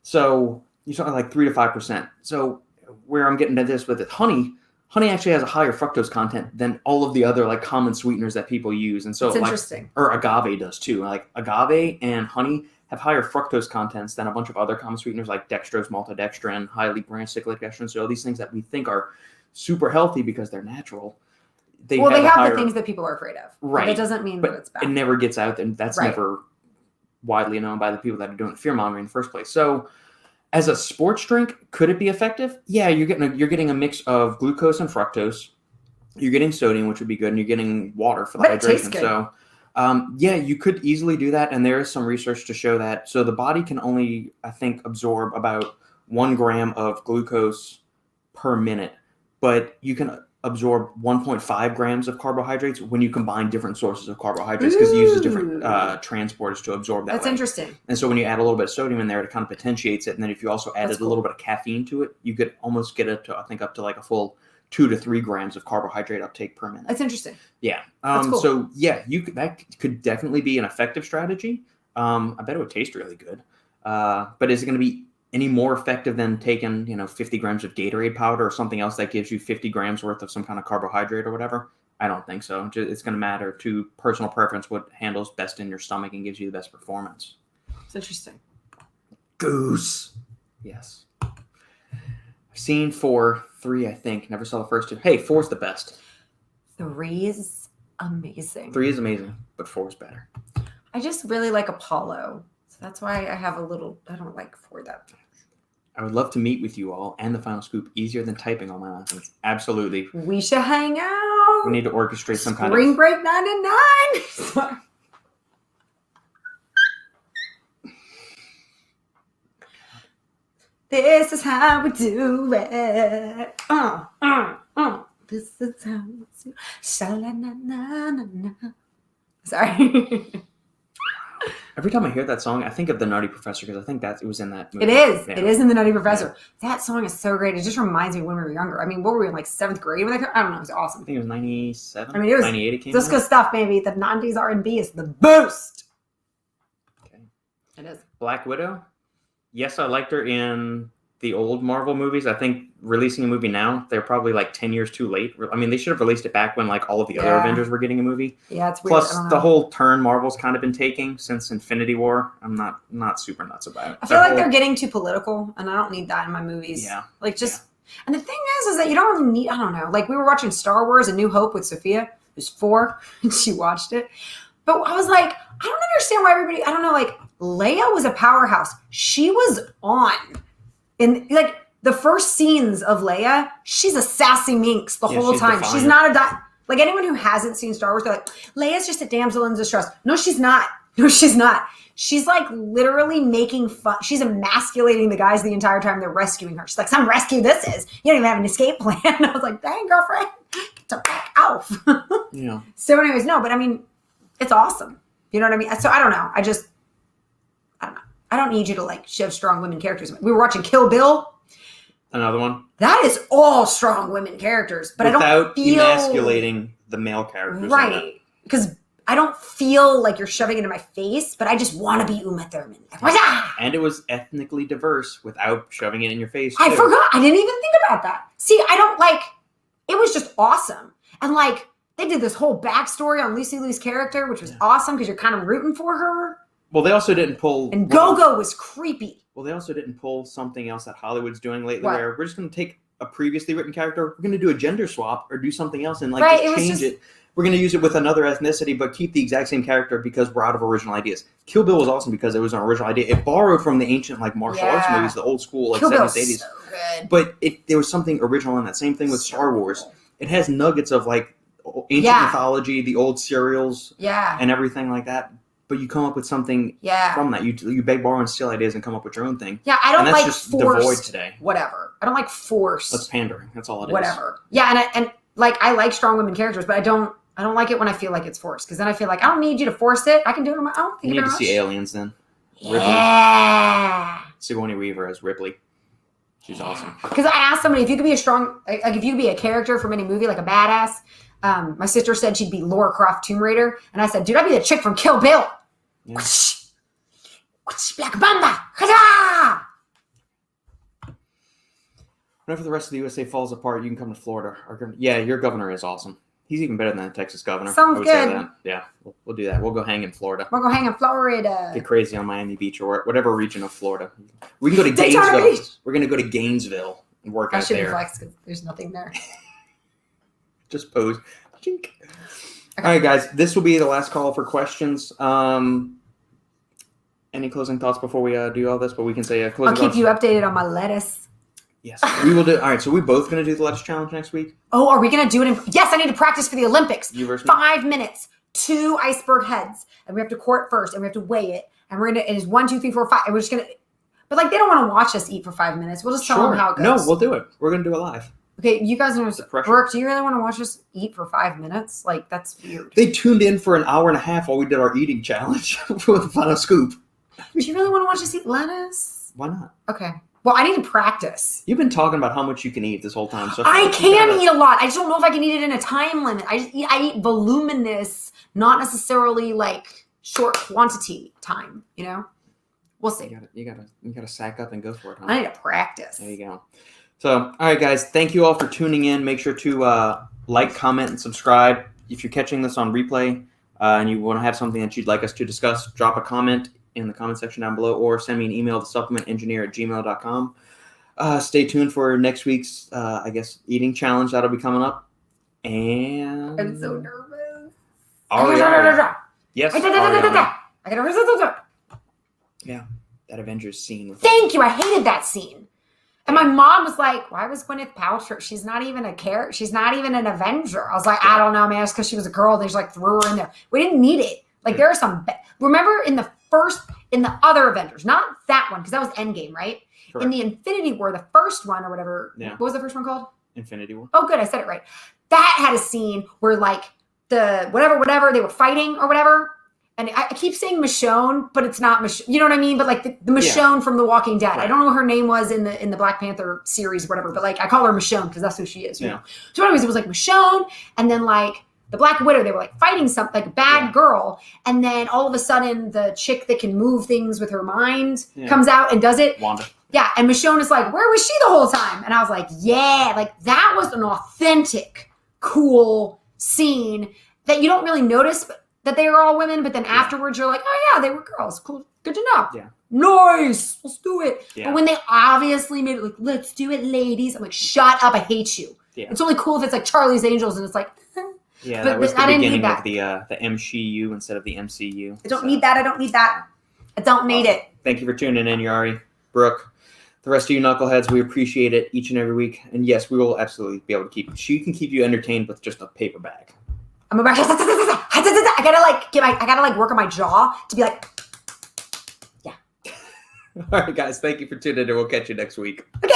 So you're talking like 3 to 5%. So where I'm getting to this with it, honey actually has a higher fructose content than all of the other like common sweeteners that people use. And so it's interesting. Or agave does too. Like agave and honey have higher fructose contents than a bunch of other common sweeteners like dextrose, maltodextrin, highly branched cyclic dextrin. So all these things that we think are super healthy because they're natural. They have the things that people are afraid of. Right. But it doesn't mean that it's bad. It never gets out, and that's never widely known by the people that are doing the fear mongering in the first place. So as a sports drink, could it be effective? Yeah, you're getting a mix of glucose and fructose. You're getting sodium, which would be good, and you're getting water for the hydration. It tastes good. So you could easily do that, and there is some research to show that. So the body can only, I think, absorb about 1 gram of glucose per minute, but you can absorb 1.5 grams of carbohydrates when you combine different sources of carbohydrates because it uses different transporters to absorb that. That's interesting. And so when you add a little bit of sodium in there, it kind of potentiates it. And then if you also added a little bit of caffeine to it, you could almost get it to, I think, up to like a full 2 to 3 grams of carbohydrate uptake per minute. That's interesting. Yeah. That's cool. So yeah, that could definitely be an effective strategy. I bet it would taste really good. But is it going to be any more effective than taking 50 grams of Gatorade powder or something else that gives you 50 grams worth of some kind of carbohydrate or whatever? I don't think so. It's going to matter to personal preference what handles best in your stomach and gives you the best performance. It's interesting. Goose. Yes. I've seen 4, 3, I think. Never saw the first 2. Hey, 4's the best. 3 is amazing. 3 is amazing, but 4 is better. I just really like Apollo. So that's why I have I don't like 4 that much. I would love to meet with you all and the Final Scoop easier than typing all my lessons. Absolutely. We should hang out. We need to orchestrate some kind Spring of... break 99. This is how we do it. This is how we do it. Sha-la-na-na-na-na. Sorry. Every time I hear that song, I think of The Nutty Professor because I think it was in that movie. It is. Yeah. It is in The Nutty Professor. Yeah. That song is so great. It just reminds me of when we were younger. I mean, what were we in, like 7th grade? When I don't know. It was awesome. I think it was 97. I mean, it was 98 it came disco out. stuff, baby. The 90s R&B is the boost. Okay. It is. Black Widow. Yes, I liked her in the old Marvel movies. I think releasing a movie now, they're probably like 10 years too late. I mean, they should have released it back when like all of the other Avengers were getting a movie. Yeah, it's weird. Plus, the whole turn Marvel's kind of been taking since Infinity War. I'm not super nuts about it. I feel like they're getting too political, and I don't need that in my movies. Yeah. Like, just... Yeah. And the thing is that you don't really need... I don't know. Like, we were watching Star Wars A New Hope with Sophia, who's 4, and she watched it. But I was like, I don't understand why everybody... I don't know, like, Leia was a powerhouse. She was on. In, like... The first scenes of Leia, she's a sassy minx the whole time. Defiant. She's not like anyone who hasn't seen Star Wars, they're like, Leia's just a damsel in distress. No, she's not. No, she's not. She's like literally making fun. She's emasculating the guys the entire time they're rescuing her. She's like, some rescue this is. You don't even have an escape plan. And I was like, dang, girlfriend, get to back off. Yeah. So anyways, no, but I mean, it's awesome. You know what I mean? So I don't know. I don't know. I don't need you to like shove strong women characters. We were watching Kill Bill. Another one. That is all strong women characters, but without I don't feel emasculating the male characters. Right. Because I don't feel like you're shoving it in my face, but I just want to be Uma Thurman. Like, and it was ethnically diverse without shoving it in your face. I too. forgot. I didn't even think about that. See, I don't like, it was just awesome. And like, they did this whole backstory on Lucy Liu's character, which was awesome because you're kind of rooting for her. Well, they also didn't pull... And Go-Go was creepy. Well, they also didn't pull something else that Hollywood's doing lately What? where we're just going to take a previously written character, we're going to do a gender swap or do something else and like Right, just change it. We're going to use it with another ethnicity but keep the exact same character because we're out of original ideas. Kill Bill was awesome because it was an original idea. It borrowed from the ancient like martial arts movies, the old school like Kill 70s, Bill's 80s. so good. But there was something original in that. Same thing with Star Wars. It has nuggets of like ancient mythology, the old serials, and everything like that. But you come up with something from that. You beg, borrow, and steal ideas and come up with your own thing. Yeah, I don't and that's like just forced, devoid today. Whatever. I don't like forced. That's pandering. That's all it is. Whatever. Yeah, and like I like strong women characters, but I don't like it when I feel like it's forced. Because then I feel like I don't need you to force it. I can do it on my own. You need to see Aliens then. Yeah. Ripley. Sigourney Weaver as Ripley. She's awesome. Because I asked somebody if you could be a strong, like if you could be a character from any movie, like a badass. My sister said she'd be Lara Croft Tomb Raider, and I said, dude, I'd be the chick from Kill Bill. Yeah. Black Mamba. Huzzah! Whenever the rest of the USA falls apart, you can come to Florida. Your governor is awesome. He's even better than the Texas governor. Sounds I would say good. that. Yeah, we'll do that. We'll go hang in Florida. We'll go hang in Florida. Get crazy on Miami Beach or whatever region of Florida. We can go to Daytona Gainesville. Beach. We're going to go to Gainesville and work I out should be there. flex because there's nothing there. Just pose. Chink. Okay. All right, guys. This will be the last call for questions. Any closing thoughts before we do all this? But we can say closing I'll keep thoughts. you updated on my lettuce. Yes, we will do. All right, so we're both going to do the lettuce challenge next week. Oh, are we going to do it? Yes, I need to practice for the Olympics. You versus me? 5 minutes, 2 iceberg heads, and we have to core it first, and we have to weigh it, and we're gonna. It is 1, 2, 3, 4, 5, and we're just gonna. But like, they don't want to watch us eat for 5 minutes. We'll just tell them how it goes. No, we'll do it. We're going to do it live. Okay, you guys know. Pressure. Brooke, do you really want to watch us eat for 5 minutes? Like, that's weird. They tuned in for an hour and a half while we did our eating challenge for the final scoop. Do you really want to watch us eat lettuce? Why not? Okay. Well, I need to practice. You've been talking about how much you can eat this whole time. So I can eat a lot. I just don't know if I can eat it in a time limit. I eat voluminous, not necessarily like short quantity time, you know? We'll see. You gotta sack up and go for it, huh? I need to practice. There you go. So, all right, guys, thank you all for tuning in. Make sure to like, comment, and subscribe. If you're catching this on replay and you want to have something that you'd like us to discuss, drop a comment in the comment section down below or send me an email to supplementengineer@gmail.com. Stay tuned for next week's, eating challenge that'll be coming up. And I'm so nervous. Ariana. Yes, I Ariana. Yeah, that Avengers scene. Thank you. I hated that scene. And my mom was like, why was Gwyneth Paltrow? She's not even a character. She's not even an Avenger. I was like, I don't know, man. It's because she was a girl. They just like threw her in there. We didn't need it. Like there are some, remember in the other Avengers, not that one, because that was Endgame, right? Correct. In the Infinity War, the first one or whatever. Yeah. What was the first one called? Infinity War. Oh, good. I said it right. That had a scene where like the whatever, they were fighting or whatever. And I keep saying Michonne, but it's not Michonne. You know what I mean? But like the Michonne from The Walking Dead. Right. I don't know what her name was in the Black Panther series, or whatever. But like I call her Michonne because that's who she is. You know? So anyways, it was like Michonne, and then like the Black Widow. They were like fighting something like a bad girl, and then all of a sudden the chick that can move things with her mind comes out and does it. Wanda. Yeah, and Michonne is like, where was she the whole time? And I was like, yeah, like that was an authentic, cool scene that you don't really notice that they were all women, but then afterwards you're like, oh yeah, they were girls. Cool, good to know. Yeah. Nice, let's do it. Yeah. But when they obviously made it like, let's do it, ladies, I'm like, shut up, I hate you. Yeah. It's only cool if it's like Charlie's Angels and it's like, Yeah, but that was the I didn't beginning need of the MCU instead of the MCU. I don't need that. I don't need that. I don't need it. Thank you for tuning in, Yari, Brooke, the rest of you knuckleheads. We appreciate it each and every week. And yes, we will absolutely be able to keep. She can keep you entertained with just a paper bag. I'm about. I gotta work on my jaw to be like, yeah. All right, guys. Thank you for tuning in. We'll catch you next week. Okay.